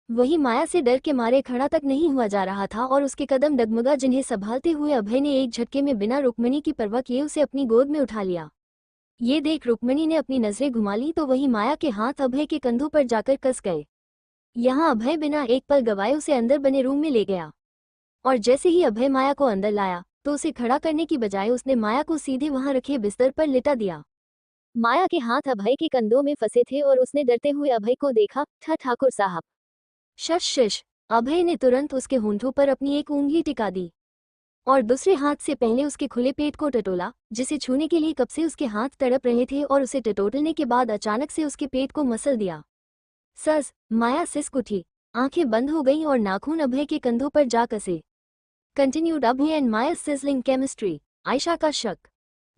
वही माया से डर के मारे खड़ा तक नहीं हुआ जा रहा था और उसके कदम डगमगा, जिन्हें संभालते हुए अभय ने एक झटके में बिना रुक्मिणी की परवाह किए उसे अपनी गोद में उठा लिया। ये देख रुक्मिणी ने अपनी नजरें घुमा ली तो वही माया के हाथ अभय के कंधों पर जाकर कस गए। यहाँ अभय बिना एक पल गवाए उसे अंदर बने रूम में ले गया, और जैसे ही अभय माया को अंदर लाया तो उसे खड़ा करने की बजाय उसने माया को सीधे वहां रखे बिस्तर पर लिटा दिया। माया के हाथ अभय के कंधों में फंसे थे और उसने डरते हुए अभय को देखा। ठाकुर साहब। शश। अभय ने तुरंत उसके होंठों पर अपनी एक उंगली टिका दी और दूसरे हाथ से पहले उसके खुले पेट को टटोला, जिसे छूने के लिए कब से उसके हाथ तड़प रहे थे, और उसे टटोलने के बाद अचानक से उसके पेट को मसल दिया। सस। माया सिसक उठी, आंखें बंद हो गईं और नाखून अभय के कंधों पर जा कसे। Continued Abhay and Maya sizzling chemistry. Ayesha का शक।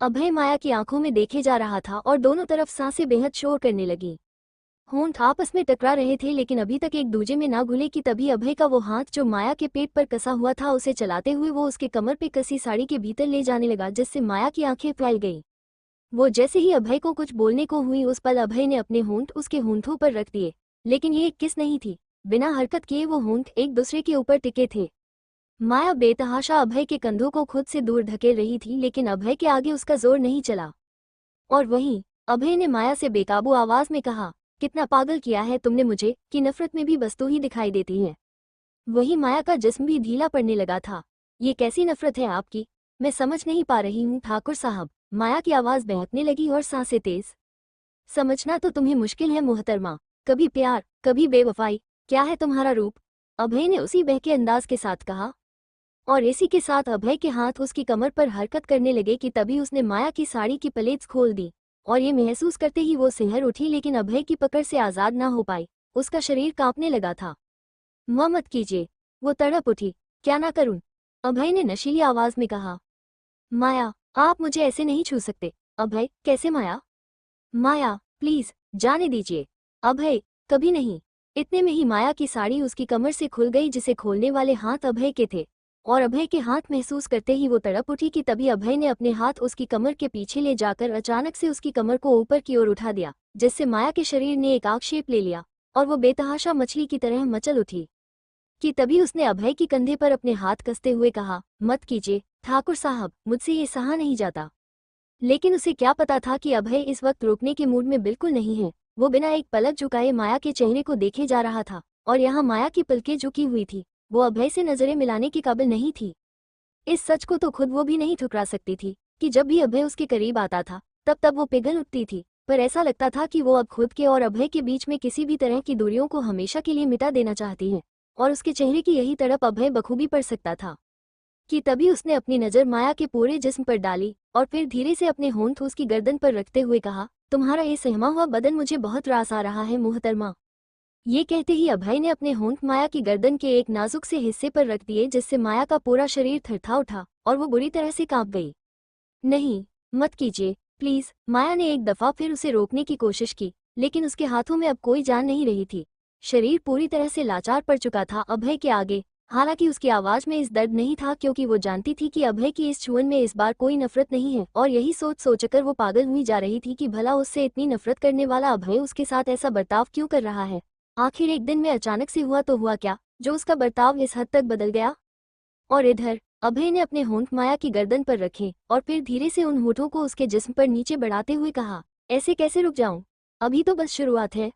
अभय माया की आंखों में देखे जा रहा था और दोनों तरफ सांसें बेहद शोर करने लगी। होंठ आपस में टकरा रहे थे लेकिन अभी तक एक दूजे में ना घुले कि तभी अभय का वो हाथ जो माया के पेट पर कसा हुआ था उसे चलाते हुए वो उसके कमर पे कसी साड़ी के भीतर ले जाने लगा, जिससे माया की आंखें फैल गईं। वो जैसे ही अभय को कुछ बोलने को हुई उस पल अभय ने अपने होंठ उसके होंठों पर रख दिए, लेकिन ये एक किस नहीं थी। बिना हरकत किए वो होंठ एक दूसरे के ऊपर टिके थे। माया बेतहाशा अभय के कंधों को खुद से दूर धकेल रही थी, लेकिन अभय के आगे उसका जोर नहीं चला। और वहीं अभय ने माया से बेकाबू आवाज में कहा, कितना पागल किया है तुमने मुझे कि नफरत में भी वस्तु ही दिखाई देती है। वही माया का जिस्म भी ढीला पड़ने लगा था। ये कैसी नफरत है आपकी, मैं समझ नहीं पा रही हूँ ठाकुर साहब। माया की आवाज बहकने लगी और सांसें तेज। समझना तो तुम्हें मुश्किल है मोहतरमा, कभी प्यार कभी बेवफाई, क्या है तुम्हारा रूप? अभय ने उसी बहके अंदाज के साथ कहा। और इसी के साथ अभय के हाथ उसकी कमर पर हरकत करने लगे कि तभी उसने माया की साड़ी की प्लेट्स खोल दी और ये महसूस करते ही वो सिहर उठी, लेकिन अभय की पकड़ से आज़ाद ना हो पाई। उसका शरीर कांपने लगा था। मत कीजिए, वो तड़प उठी। क्या ना करूं? अभय ने नशीली आवाज में कहा। माया, आप मुझे ऐसे नहीं छू सकते। अभय, कैसे माया? माया, प्लीज जाने दीजिए। अभय, कभी नहीं। इतने में ही माया की साड़ी उसकी कमर से खुल गई, जिसे खोलने वाले हाथ अभय के थे। और अभय के हाथ महसूस करते ही वो तड़प उठी कि तभी अभय ने अपने हाथ उसकी कमर के पीछे ले जाकर अचानक से उसकी कमर को ऊपर की ओर उठा दिया, जिससे माया के शरीर ने एक आक्षेप ले लिया और वो बेतहाशा मछली की तरह मचल उठी। कि तभी उसने अभय की कंधे पर अपने हाथ कसते हुए कहा, मत कीजिए ठाकुर साहब, मुझसे ये सहा नहीं जाता। लेकिन उसे क्या पता था कि अभय इस वक्त रोकने के मूड में बिल्कुल नहीं है। वो बिना एक पलक झुकाए माया के चेहरे को देखे जा रहा था और यहाँ माया की पलकें झुकी हुई थी। वो अभय से नजरें मिलाने की काबिल नहीं थी। इस सच को तो खुद वो भी नहीं ठुकरा सकती थी कि जब भी अभय उसके करीब आता था तब तब वो पिघल उठती थी। पर ऐसा लगता था कि वो अब खुद के और अभय के बीच में किसी भी तरह की दूरियों को हमेशा के लिए मिटा देना चाहती है। और उसके चेहरे की यही तड़प अभय बखूबी पढ़ सकता था। कि तभी उसने अपनी नज़र माया के पूरे जिस्म पर डाली और फिर धीरे से अपने होंठ उसकी गर्दन पर रखते हुए कहा, तुम्हारा ये सहमा हुआ बदन मुझे बहुत रास आ रहा है मुहतरमा। ये कहते ही अभय ने अपने होंठ माया की गर्दन के एक नाजुक से हिस्से पर रख दिए, जिससे माया का पूरा शरीर थरथा उठा और वो बुरी तरह से कांप गई। नहीं, मत कीजिए प्लीज। माया ने एक दफा फिर उसे रोकने की कोशिश की, लेकिन उसके हाथों में अब कोई जान नहीं रही थी। शरीर पूरी तरह से लाचार पड़ चुका था अभय के आगे। हालांकि उसकी आवाज में इस दर्द नहीं था, क्योंकि वो जानती थी कि अभय की इस छुअन में इस बार कोई नफरत नहीं है। और यही सोच सोचकर वो पागल हुई जा रही थी कि भला उससे इतनी नफरत करने वाला अभय उसके साथ ऐसा बर्ताव क्यों कर रहा है। आखिर एक दिन में अचानक से हुआ तो हुआ क्या, जो उसका बर्ताव इस हद तक बदल गया। और इधर अभय ने अपने होंठ माया की गर्दन पर रखे और फिर धीरे से उन होठों को उसके जिस्म पर नीचे बढ़ाते हुए कहा, ऐसे कैसे रुक जाऊं, अभी तो बस शुरुआत है।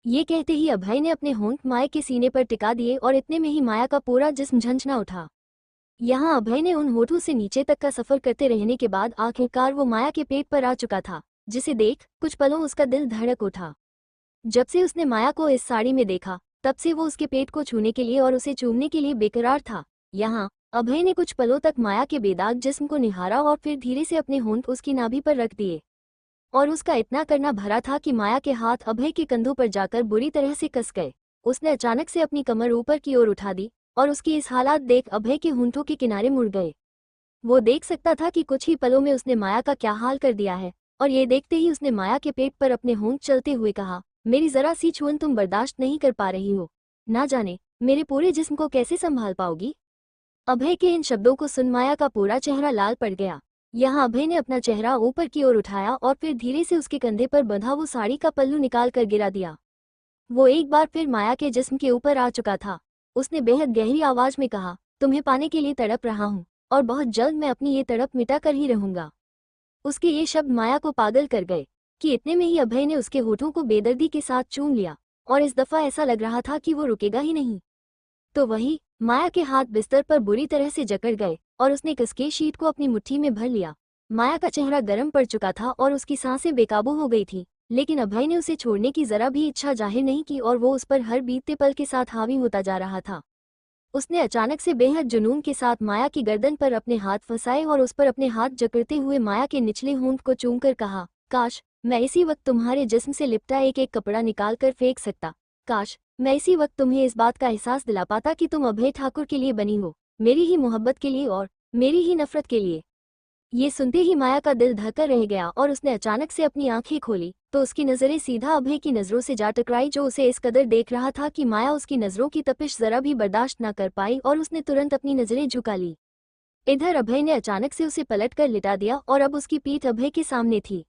ये कहते ही अभय ने अपने होंठ माया के सीने पर टिका दिए और इतने में ही माया का पूरा जिस्म झंझना उठा। यहाँ अभय ने उन होठों से नीचे तक का सफर करते रहने के बाद आखिरकार वो माया के पेट पर आ चुका था, जिसे देख कुछ पलों उसका दिल धड़क उठा। जब से उसने माया को इस साड़ी में देखा तब से वो उसके पेट को छूने के लिए और उसे चूमने के लिए बेकरार था। यहाँ अभय ने कुछ पलों तक माया के बेदाग जिस्म को निहारा और फिर धीरे से अपने होंठ उसकी नाभि पर रख दिए। और उसका इतना करना भरा था कि माया के हाथ अभय के कंधों पर जाकर बुरी तरह से कस गए। उसने अचानक से अपनी कमर ऊपर की ओर उठा दी और उसकी इस हालात देख अभय के होंठों के किनारे मुड़ गए। वो देख सकता था कि कुछ ही पलों में उसने माया का क्या हाल कर दिया है। और ये देखते ही उसने माया के पेट पर अपने होंठ चलते हुए कहा, मेरी जरा सी छुअन तुम बर्दाश्त नहीं कर पा रही हो, ना जाने मेरे पूरे जिस्म को कैसे संभाल पाओगी। अभय के इन शब्दों को सुन माया का पूरा चेहरा लाल पड़ गया। यहाँ अभय ने अपना चेहरा ऊपर की ओर उठाया और फिर धीरे से उसके कंधे पर बंधा वो साड़ी का पल्लू निकाल कर गिरा दिया। वो एक बार फिर माया के जिस्म के ऊपर आ चुका था। उसने बेहद गहरी आवाज में कहा, तुम्हें पाने के लिए तड़प रहा हूँ और बहुत जल्द मैं अपनी ये तड़प मिटा कर ही रहूंगा। उसके ये शब्द माया को पागल कर गए कि इतने में ही अभय ने उसके होठों को बेदर्दी के साथ चूम लिया और इस दफा ऐसा लग रहा था कि वो रुकेगा ही नहीं। तो वही माया के हाथ बिस्तर पर बुरी तरह से जकड़ गए और उसने कसके शीट को अपनी मुट्ठी में भर लिया। माया का चेहरा गर्म पड़ चुका था और उसकी सांसें बेकाबू हो गई थी, लेकिन अभय ने उसे छोड़ने की जरा भी इच्छा जाहिर नहीं की और वो उस पर हर बीतते पल के साथ हावी होता जा रहा था। उसने अचानक से बेहद जुनून के साथ माया की गर्दन पर अपने हाथ फंसाए और उस पर अपने हाथ जकड़ते हुए माया के निचले होंठ को चूमकर कहा, काश मैं इसी वक्त तुम्हारे जिस्म से लिपटा एक एक कपड़ा निकाल कर फेंक सकता। काश मैं इसी वक्त तुम्हें इस बात का एहसास दिला पाता कि तुम अभय ठाकुर के लिए बनी हो, मेरी ही मोहब्बत के लिए और मेरी ही नफरत के लिए। ये सुनते ही माया का दिल धड़का रह गया और उसने अचानक से अपनी आंखें खोली तो उसकी नजरें सीधा अभय की नजरों से जा टकराई, जो उसे इस कदर देख रहा था कि माया उसकी नजरों की तपिश जरा भी बर्दाश्त न कर पाई और उसने तुरंत अपनी नजरें झुका ली। इधर अभय ने अचानक से उसे पलट कर लिटा दिया और अब उसकी पीठ अभय के सामने थी।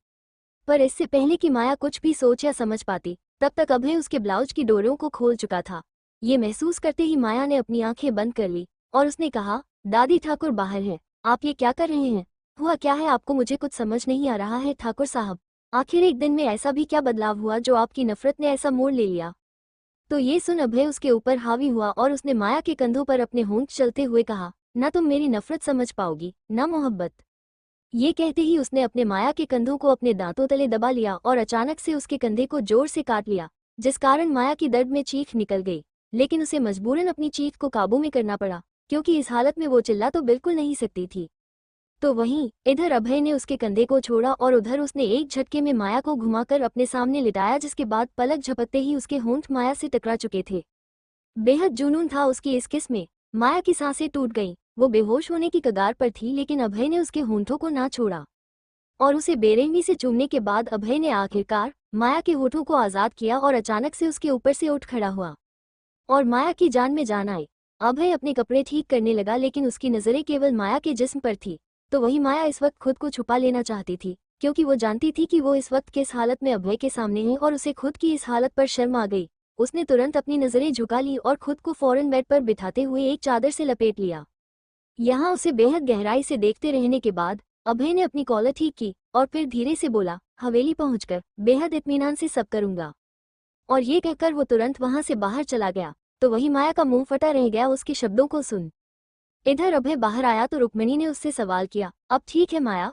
पर इससे पहले कि माया कुछ भी सोच या समझ पाती तब तक अभय उसके ब्लाउज की डोरियों को खोल चुका था। ये महसूस करते ही माया ने अपनी आंखें बंद कर ली और उसने कहा, दादी ठाकुर बाहर हैं, आप ये क्या कर रहे हैं? हुआ क्या है आपको? मुझे कुछ समझ नहीं आ रहा है ठाकुर साहब। आखिर एक दिन में ऐसा भी क्या बदलाव हुआ जो आपकी नफरत ने ऐसा मोड़ ले लिया? तो ये सुन अभय उसके ऊपर हावी हुआ और उसने माया के कंधों पर अपने होंठ चलते हुए कहा, ना तुम मेरी नफरत समझ पाओगी ना मोहब्बत। ये कहते ही उसने अपने माया के कंधों को अपने दांतों तले दबा लिया और अचानक से उसके कंधे को जोर से काट लिया, जिस कारण माया की दर्द में चीख निकल गई। लेकिन उसे मजबूरन अपनी चीख को काबू में करना पड़ा, क्योंकि इस हालत में वो चिल्ला तो बिल्कुल नहीं सकती थी। तो वहीं इधर अभय ने उसके कंधे को छोड़ा और उधर उसने एक झटके में माया को घुमाकर अपने सामने लिटाया, जिसके बाद पलक झपकते ही उसके होंठ माया से टकरा चुके थे। बेहद जुनून था उसकी इस किस में। माया की सांसें टूट गईं, वो बेहोश होने की कगार पर थी, लेकिन अभय ने उसके होंठों को ना छोड़ा और उसे बेरहमी से चूमने के बाद अभय ने आखिरकार माया के होठों को आज़ाद किया और अचानक से उसके ऊपर से उठ खड़ा हुआ और माया की जान में जान आई। अभय अपने कपड़े ठीक करने लगा, लेकिन उसकी नज़रें केवल माया के जिस्म पर थी। तो वही माया इस वक्त खुद को छुपा लेना चाहती थी, क्योंकि वो जानती थी कि वो इस वक्त किस हालत में अभय के सामने है और उसे खुद की इस हालत पर शर्म आ गई। उसने तुरंत अपनी नज़रें झुका ली और खुद को फौरन बेड पर बिठाते हुए एक चादर से लपेट लिया। यहाँ उसे बेहद गहराई से देखते रहने के बाद अभय ने अपनी कॉलर ठीक की और फिर धीरे से बोला, हवेली पहुंचकर बेहद इत्मीनान से सब करूंगा। और ये कहकर वो तुरंत वहां से बाहर चला गया। तो वही माया का मुंह फटा रह गया उसके शब्दों को सुन। इधर अभय बाहर आया तो रुक्मिणी ने उससे सवाल किया, अब ठीक है माया?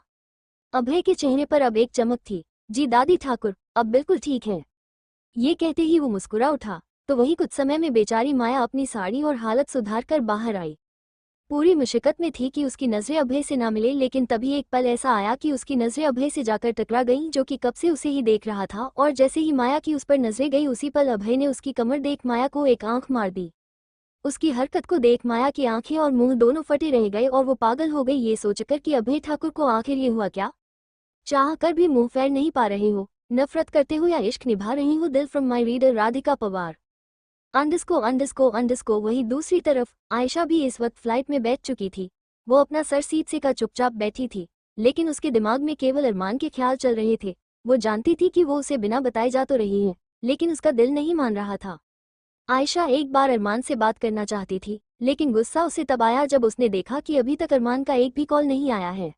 अभय के चेहरे पर अब एक चमक थी। जी दादी ठाकुर, अब बिल्कुल ठीक है। ये कहते ही वो मुस्कुरा उठा। तो वही कुछ समय में बेचारी माया अपनी साड़ी और हालत सुधार कर बाहर आई। पूरी मुश्किल में थी कि उसकी नजरें अभय से ना मिले, लेकिन तभी एक पल ऐसा आया कि उसकी नजरें अभय से जाकर टकरा गईं, जो कि कब से उसे ही देख रहा था। और जैसे ही माया की उस पर नजरें गई, उसी पल अभय ने उसकी कमर देख माया को एक आंख मार दी। उसकी हरकत को देख माया की आंखें और मुंह दोनों फटे रह गए और वो पागल हो गई, ये सोचकर कि अभय ठाकुर को आखिर ये हुआ क्या? चाह कर भी मुंह फेर नहीं पा रहे हो, नफरत करते हो या इश्क निभा रही हो? दिल from my reader Radhika Pawar. अंडस्को। वही दूसरी तरफ आयशा भी इस वक्त फ्लाइट में बैठ चुकी थी। वो अपना सर सीट से का चुपचाप बैठी थी, लेकिन उसके दिमाग में केवल अरमान के ख्याल चल रहे थे। वो जानती थी कि वो उसे बिना बताए जा तो रही है, लेकिन उसका दिल नहीं मान रहा था। आयशा एक बार अरमान से बात करना चाहती थी, लेकिन गुस्सा उसे तब आया जब उसने देखा कि अभी तक अरमान का एक भी कॉल नहीं आया है।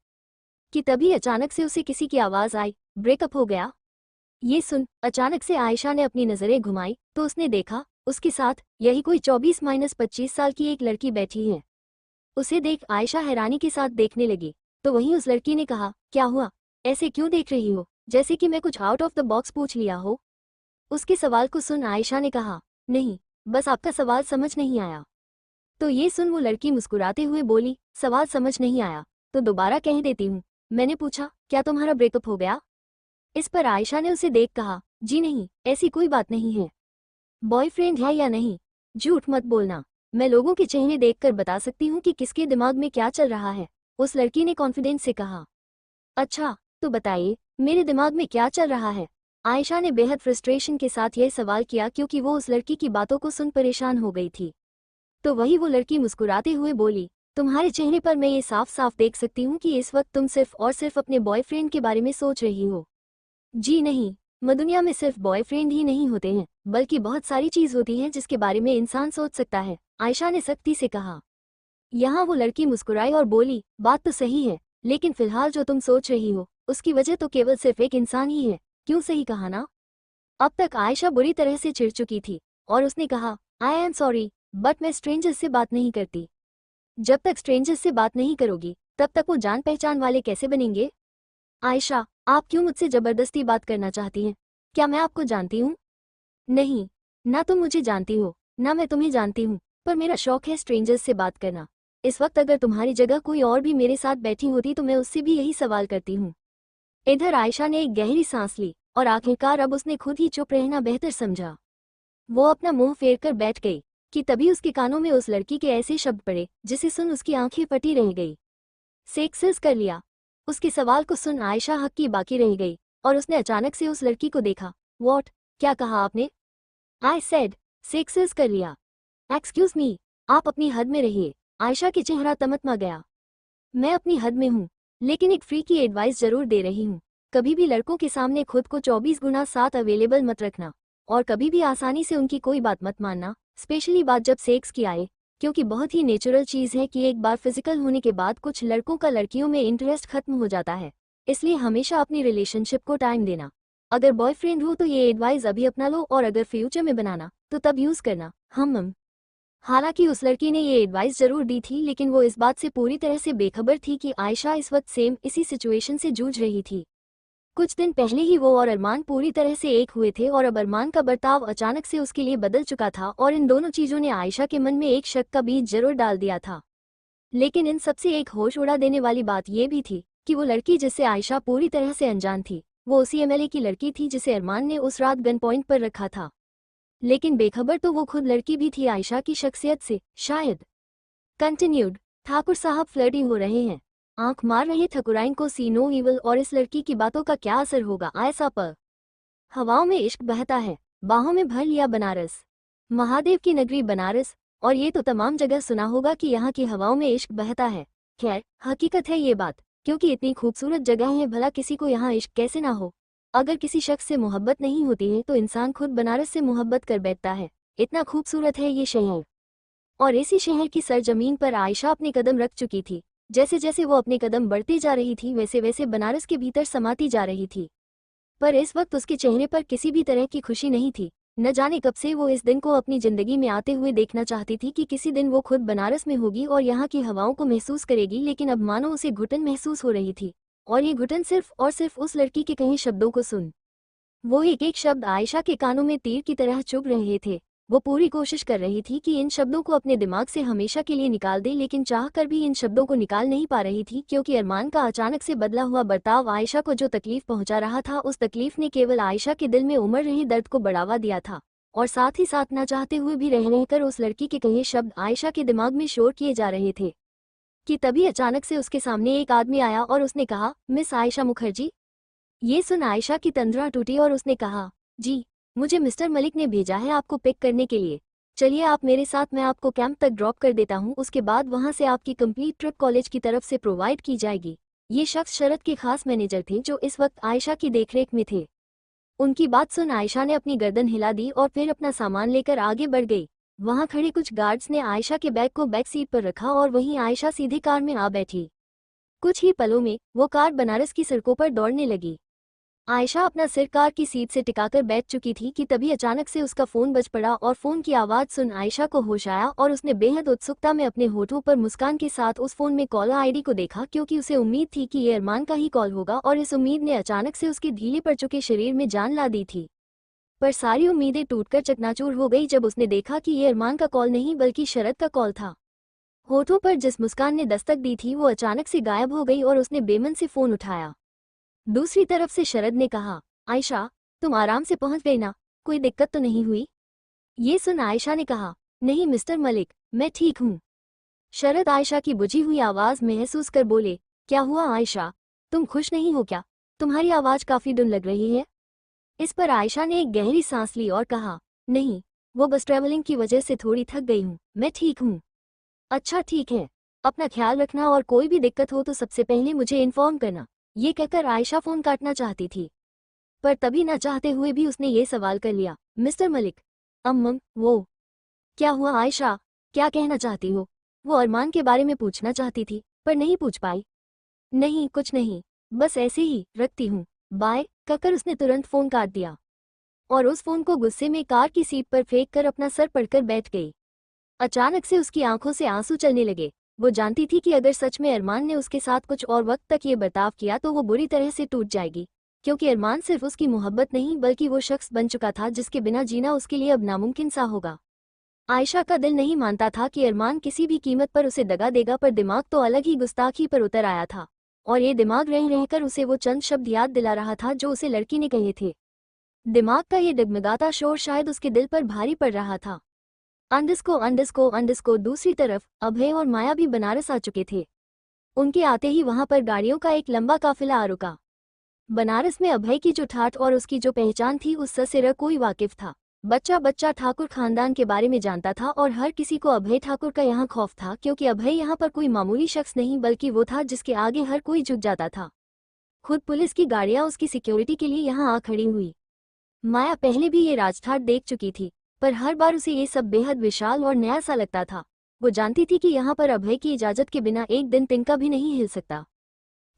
कि तभी अचानक से उसे किसी की आवाज़ आई, ब्रेकअप हो गया। ये सुन अचानक से आयशा ने अपनी नज़रें घुमाई तो उसने देखा उसके साथ यही कोई 24-25 साल की एक लड़की बैठी है। उसे देख आयशा हैरानी के साथ देखने लगी। तो वहीं उस लड़की ने कहा, क्या हुआ, ऐसे क्यों देख रही हो, जैसे कि मैं कुछ आउट ऑफ द बॉक्स पूछ लिया हो? उसके सवाल को सुन आयशा ने कहा, नहीं, बस आपका सवाल समझ नहीं आया। तो ये सुन वो लड़की मुस्कुराते हुए बोली, सवाल समझ नहीं आया तो दोबारा कह देती हूँ। मैंने पूछा, क्या तुम्हारा ब्रेकअप हो गया? इस पर आयशा ने उसे देख कहा, जी नहीं, ऐसी कोई बात नहीं है। बॉयफ्रेंड है या नहीं? झूठ मत बोलना, मैं लोगों के चेहरे देखकर बता सकती हूँ कि किसके दिमाग में क्या चल रहा है, उस लड़की ने कॉन्फिडेंस से कहा। अच्छा, तो बताइए मेरे दिमाग में क्या चल रहा है? आयशा ने बेहद फ्रस्ट्रेशन के साथ यह सवाल किया, क्योंकि वो उस लड़की की बातों को सुन परेशान हो गई थी। तो वही वो लड़की मुस्कुराते हुए बोली, तुम्हारे चेहरे पर मैं ये साफ साफ देख सकती हूँ कि इस वक्त तुम सिर्फ और सिर्फ अपने बॉयफ्रेंड के बारे में सोच रही हो। जी नहीं, दुनिया में सिर्फ बॉयफ्रेंड ही नहीं होते हैं, बल्कि बहुत सारी चीज होती है जिसके बारे में इंसान सोच सकता है, आयशा ने सख्ती से कहा। यहाँ वो लड़की मुस्कुराई और बोली, बात तो सही है, लेकिन फिलहाल जो तुम सोच रही हो उसकी वजह तो केवल सिर्फ एक इंसान ही है। क्यों, सही कहा ना? अब तक आयशा बुरी तरह से चिढ़ चुकी थी और उसने कहा, आई एम सॉरी बट मैं स्ट्रेंजर्स से बात नहीं करती। जब तक स्ट्रेंजर्स से बात नहीं करोगी तब तक वो जान पहचान वाले कैसे बनेंगे? आयशा, आप क्यों मुझसे जबरदस्ती बात करना चाहती हैं? क्या मैं आपको जानती हूँ? नहीं, ना तुम मुझे जानती हो ना मैं तुम्हें जानती हूँ, पर मेरा शौक है स्ट्रेंजर्स से बात करना। इस वक्त अगर तुम्हारी जगह कोई और भी मेरे साथ बैठी होती तो मैं उससे भी यही सवाल करती हूँ। इधर आयशा ने एक गहरी सांस ली और आखिरकार अब उसने खुद ही चुप रहना बेहतर समझा। वो अपना मुंह फेर कर बैठ गई कि तभी उसके कानों में उस लड़की के ऐसे शब्द पड़े जिसे सुन उसकी आंखें फटी रह गई। सेक्स कर लिया? उसके सवाल को सुन आयशा हक्की बाकी रह गई और उसने अचानक से उस लड़की को देखा। व्हाट, क्या कहा आपने? आई सेड सेक्स कर लिया। एक्सक्यूज मी, आप अपनी हद में रहिए। आयशा के चेहरा तमतमा गया। मैं अपनी हद में हूँ, लेकिन एक फ्री की एडवाइस जरूर दे रही हूँ। कभी भी लड़कों के सामने खुद को 24x7 अवेलेबल मत रखना और कभी भी आसानी से उनकी कोई बात मत मानना, स्पेशली बात जब सेक्स की आए, क्योंकि बहुत ही नेचुरल चीज़ है कि एक बार फिजिकल होने के बाद कुछ लड़कों का लड़कियों में इंटरेस्ट खत्म हो जाता है। इसलिए हमेशा अपनी रिलेशनशिप को टाइम देना। अगर बॉयफ्रेंड हो तो ये एडवाइस अभी अपना लो और अगर फ्यूचर में बनाना तो तब यूज़ करना। हम हालांकि उस लड़की ने ये एडवाइस जरूर दी थी, लेकिन वो इस बात से पूरी तरह से बेखबर थी कि आयशा इस वक्त सेम इसी सिचुएशन से जूझ रही थी। कुछ दिन पहले ही वो और अरमान पूरी तरह से एक हुए थे और अब अरमान का बर्ताव अचानक से उसके लिए बदल चुका था और इन दोनों चीज़ों ने आयशा के मन में एक शक का बीज जरूर डाल दिया था। लेकिन इन सबसे एक होश उड़ा देने वाली बात यह भी थी कि वो लड़की जिससे आयशा पूरी तरह से अनजान थी वो उसी एमएलए की लड़की थी जिसे अरमान ने उस रात गन पॉइंट पर रखा था। लेकिन बेखबर तो वो खुद लड़की भी थी आयशा की शख्सियत से, शायद। कंटिन्यूड। ठाकुर साहब फ्लर्टी हो रहे हैं, आंख मार रहे ठकुराइन को सी नो इवल, और इस लड़की की बातों का क्या असर होगा आयशा पर। हवाओं में इश्क बहता है, बाहों में भर लिया बनारस, महादेव की नगरी बनारस। और ये तो तमाम जगह सुना होगा कि यहाँ की हवाओं में इश्क बहता है। खैर, हकीकत है ये बात, क्योंकि इतनी खूबसूरत जगह है, भला किसी को यहाँ इश्क कैसे ना हो। अगर किसी शख्स से मोहब्बत नहीं होती है तो इंसान खुद बनारस से मोहब्बत कर बैठता है, इतना खूबसूरत है ये शहर। और इसी शहर की सरजमीन पर आयशा अपने कदम रख चुकी थी। जैसे जैसे वो अपने कदम बढ़ती जा रही थी वैसे वैसे बनारस के भीतर समाती जा रही थी। पर इस वक्त उसके चेहरे पर किसी भी तरह की खुशी नहीं थी। न जाने कब से वो इस दिन को अपनी जिंदगी में आते हुए देखना चाहती थी कि किसी दिन वो खुद बनारस में होगी और यहाँ की हवाओं को महसूस करेगी, लेकिन अब मानो उसे घुटन महसूस हो रही थी। और ये घुटन सिर्फ और सिर्फ उस लड़की के कहे शब्दों को सुन। वो एक एक शब्द आयशा के कानों में तीर की तरह चुभ रहे थे। वो पूरी कोशिश कर रही थी कि इन शब्दों को अपने दिमाग से हमेशा के लिए निकाल दे, लेकिन चाहकर भी इन शब्दों को निकाल नहीं पा रही थी, क्योंकि अरमान का अचानक से बदला हुआ बर्ताव आयशा को जो तकलीफ पहुंचा रहा था, उस तकलीफ ने केवल आयशा के दिल में उमड़ रहे दर्द को बढ़ावा दिया था। और साथ ही साथ न चाहते हुए भी रह रहकर उस लड़की के कहे शब्द आयशा के दिमाग में शोर किए जा रहे थे कि तभी अचानक से उसके सामने एक आदमी आया और उसने कहा, मिस आयशा मुखर्जी। ये सुन आयशा की तंद्रा टूटी और उसने कहा, जी, मुझे मिस्टर मलिक ने भेजा है आपको पिक करने के लिए। चलिए आप मेरे साथ, मैं आपको कैंप तक ड्रॉप कर देता हूँ, उसके बाद वहाँ से आपकी कंप्लीट ट्रिप कॉलेज की तरफ से प्रोवाइड की जाएगी। ये शख्स शरद के खास मैनेजर थे जो इस वक्त आयशा की देखरेख में थे। उनकी बात सुन आयशा ने अपनी गर्दन हिला दी और फिर अपना सामान लेकर आगे बढ़ गई। वहाँ खड़े कुछ गार्ड्स ने आयशा के बैग को बैक सीट पर रखा और वहीं आयशा सीधे कार में आ बैठी। कुछ ही पलों में वो कार बनारस की सड़कों पर दौड़ने लगी। आयशा अपना सिर कार की सीट से टिकाकर बैठ चुकी थी कि तभी अचानक से उसका फोन बज पड़ा और फोन की आवाज सुन आयशा को होश आया और उसने बेहद उत्सुकता में अपने होठों पर मुस्कान के साथ उस फोन में कॉलर आईडी को देखा, क्योंकि उसे उम्मीद थी कि ये अरमान का ही कॉल होगा, और इस उम्मीद ने अचानक से उसके ढीले पड़ चुके शरीर में जान ला दी थी। पर सारी उम्मीदें टूटकर चकनाचूर हो गई जब उसने देखा कि ये अरमान का कॉल नहीं बल्कि शरद का कॉल था। होठों पर जिस मुस्कान ने दस्तक दी थी वो अचानक से गायब हो गई और उसने बेमन से फोन उठाया। दूसरी तरफ से शरद ने कहा, आयशा, तुम आराम से पहुंच गई ना, कोई दिक्कत तो नहीं हुई? ये सुन आयशा ने कहा, नहीं मिस्टर मलिक, मैं ठीक हूँ। शरद आयशा की बुझी हुई आवाज महसूस कर बोले, क्या हुआ आयशा, तुम खुश नहीं हो क्या? तुम्हारी आवाज काफी डुन लग रही है। इस पर आयशा ने एक गहरी सांस ली और कहा, नहीं, वो बस ट्रैवलिंग की वजह से थोड़ी थक गई हूँ, मैं ठीक हूँ। अच्छा ठीक है, अपना ख्याल रखना और कोई भी दिक्कत हो तो सबसे पहले मुझे इन्फॉर्म करना। ये कहकर आयशा फोन काटना चाहती थी, पर तभी न चाहते हुए भी उसने ये सवाल कर लिया, मिस्टर मलिक, वो क्या हुआ आयशा, क्या कहना चाहती हो? वो अरमान के बारे में पूछना चाहती थी पर नहीं पूछ पाई। नहीं कुछ नहीं, बस ऐसे ही, रखती हूँ, बाय कहकर उसने तुरंत फोन काट दिया और उस फोन को गुस्से में कार की सीट पर फेंक कर अपना सर पड़कर बैठ गई। अचानक से उसकी आंखों से आंसू चलने लगे। वो जानती थी कि अगर सच में अरमान ने उसके साथ कुछ और वक्त तक ये बर्ताव किया तो वो बुरी तरह से टूट जाएगी, क्योंकि अरमान सिर्फ उसकी मोहब्बत नहीं बल्कि वो शख्स बन चुका था जिसके बिना जीना उसके लिए अब नामुमकिन सा होगा। आयशा का दिल नहीं मानता था कि अरमान किसी भी कीमत पर उसे दगा देगा, पर दिमाग तो अलग ही गुस्ताखी पर उतर आया था और ये दिमाग रह रहकर उसे वो चंद शब्द याद दिला रहा था जो उसे लड़की ने कहे थे। दिमाग का ये डगमगाता शोर शायद उसके दिल पर भारी पड़ रहा था। अंडस्को दूसरी तरफ अभय और माया भी बनारस आ चुके थे। उनके आते ही वहां पर गाड़ियों का एक लंबा काफिला आ रुका। बनारस में अभय की जो ठाठ और उसकी जो पहचान थी उससे सिर्फ कोई वाकिफ था। बच्चा बच्चा ठाकुर खानदान के बारे में जानता था और हर किसी को अभय ठाकुर का यहाँ खौफ था, क्योंकि अभय यहाँ पर कोई मामूली शख्स नहीं बल्कि वो था जिसके आगे हर कोई झुक जाता था। खुद पुलिस की गाड़ियां उसकी सिक्योरिटी के लिए यहाँ आ खड़ी हुई। माया पहले भी ये राजठाट देख चुकी थी, पर हर बार उसे ये सब बेहद विशाल और नया सा लगता था। वो जानती थी कि यहाँ पर अभय की इजाजत के बिना एक दिन तिनका भी नहीं हिल सकता।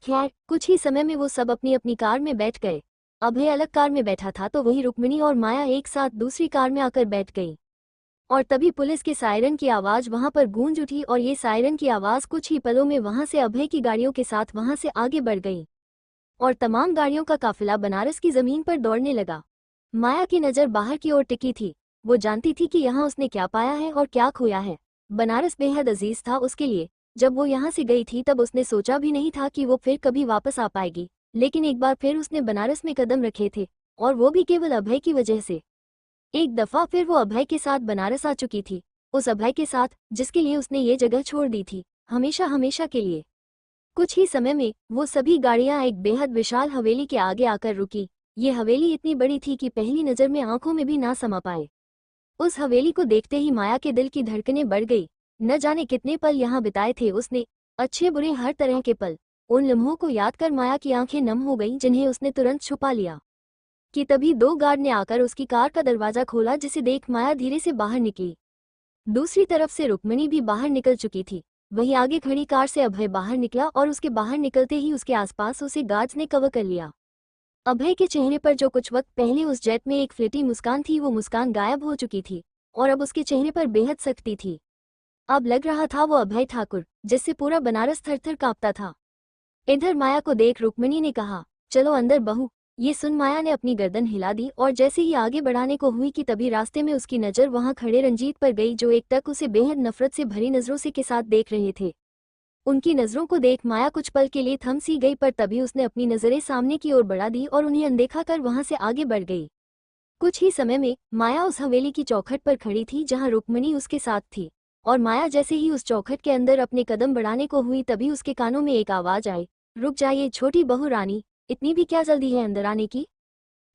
खैर, कुछ ही समय में वो सब अपनी अपनी कार में बैठ गए। अभय अलग कार में बैठा था तो वहीं रुक्मिणी और माया एक साथ दूसरी कार में आकर बैठ गई। और तभी पुलिस के सायरन की आवाज वहां पर गूंज उठी और ये सायरन की आवाज कुछ ही पलों में वहां से अभय की गाड़ियों के साथ वहां से आगे बढ़ गई और तमाम गाड़ियों का काफिला बनारस की जमीन पर दौड़ने लगा। माया की नजर बाहर की ओर टिकी थी। वो जानती थी कि यहाँ उसने क्या पाया है और क्या खोया है। बनारस बेहद अजीज था उसके लिए, जब वो यहाँ से गई थी तब उसने सोचा भी नहीं था कि वो फिर कभी वापस आ पाएगी, लेकिन एक बार फिर उसने बनारस में कदम रखे थे, और वो भी केवल अभय की वजह से। एक दफा फिर वो अभय के साथ बनारस आ चुकी थी, उस अभय के साथ जिसके लिए उसने ये जगह छोड़ दी थी, हमेशा हमेशा के लिए। कुछ ही समय में वो सभी गाड़ियां एक बेहद विशाल हवेली के आगे आकर रुकी। ये हवेली इतनी बड़ी थी कि पहली नजर में आंखों में भी ना समा पाए। उस हवेली को देखते ही माया के दिल की धड़कनें बढ़ गई। न जाने कितने पल यहाँ बिताए थे उसने, अच्छे बुरे हर तरह के पल। उन लम्हों को याद कर माया की आंखें नम हो गईं, जिन्हें उसने तुरंत छुपा लिया। कि तभी दो गार्ड ने आकर उसकी कार का दरवाजा खोला, जिसे देख माया धीरे से बाहर निकली। दूसरी तरफ से रुक्मिणी भी बाहर निकल चुकी थी। वहीं आगे खड़ी कार से अभय बाहर निकला और उसके बाहर निकलते ही उसके आसपास उसे गार्ड्स ने कवर कर लिया। अभय के चेहरे पर जो कुछ वक्त पहले उस जेट में एक फ्लिटी मुस्कान थी, वो मुस्कान गायब हो चुकी थी और अब उसके चेहरे पर बेहद सख्ती थी। अब लग रहा था वो अभय ठाकुर, जिससे पूरा बनारस थर-थर कांपता था। इधर माया को देख रुक्मिणी ने कहा, चलो अंदर बहू। ये सुन माया ने अपनी गर्दन हिला दी और जैसे ही आगे बढ़ाने को हुई कि तभी रास्ते में उसकी नज़र वहां खड़े रंजीत पर गई, जो एक टक उसे बेहद नफरत से भरी नजरों से के साथ देख रहे थे। उनकी नजरों को देख माया कुछ पल के लिए थम सी गई, पर तभी उसने अपनी नजरें सामने की ओर बढ़ा दी और उन्हें अनदेखा कर वहां से आगे बढ़ गई। कुछ ही समय में माया उस हवेली की चौखट पर खड़ी थी जहां रुक्मिणी उसके साथ थी, और माया जैसे ही उस चौखट के अंदर अपने कदम बढ़ाने को हुई तभी उसके कानों में एक आवाज आई, रुक जाइए छोटी बहू रानी, इतनी भी क्या जल्दी है अंदर आने की।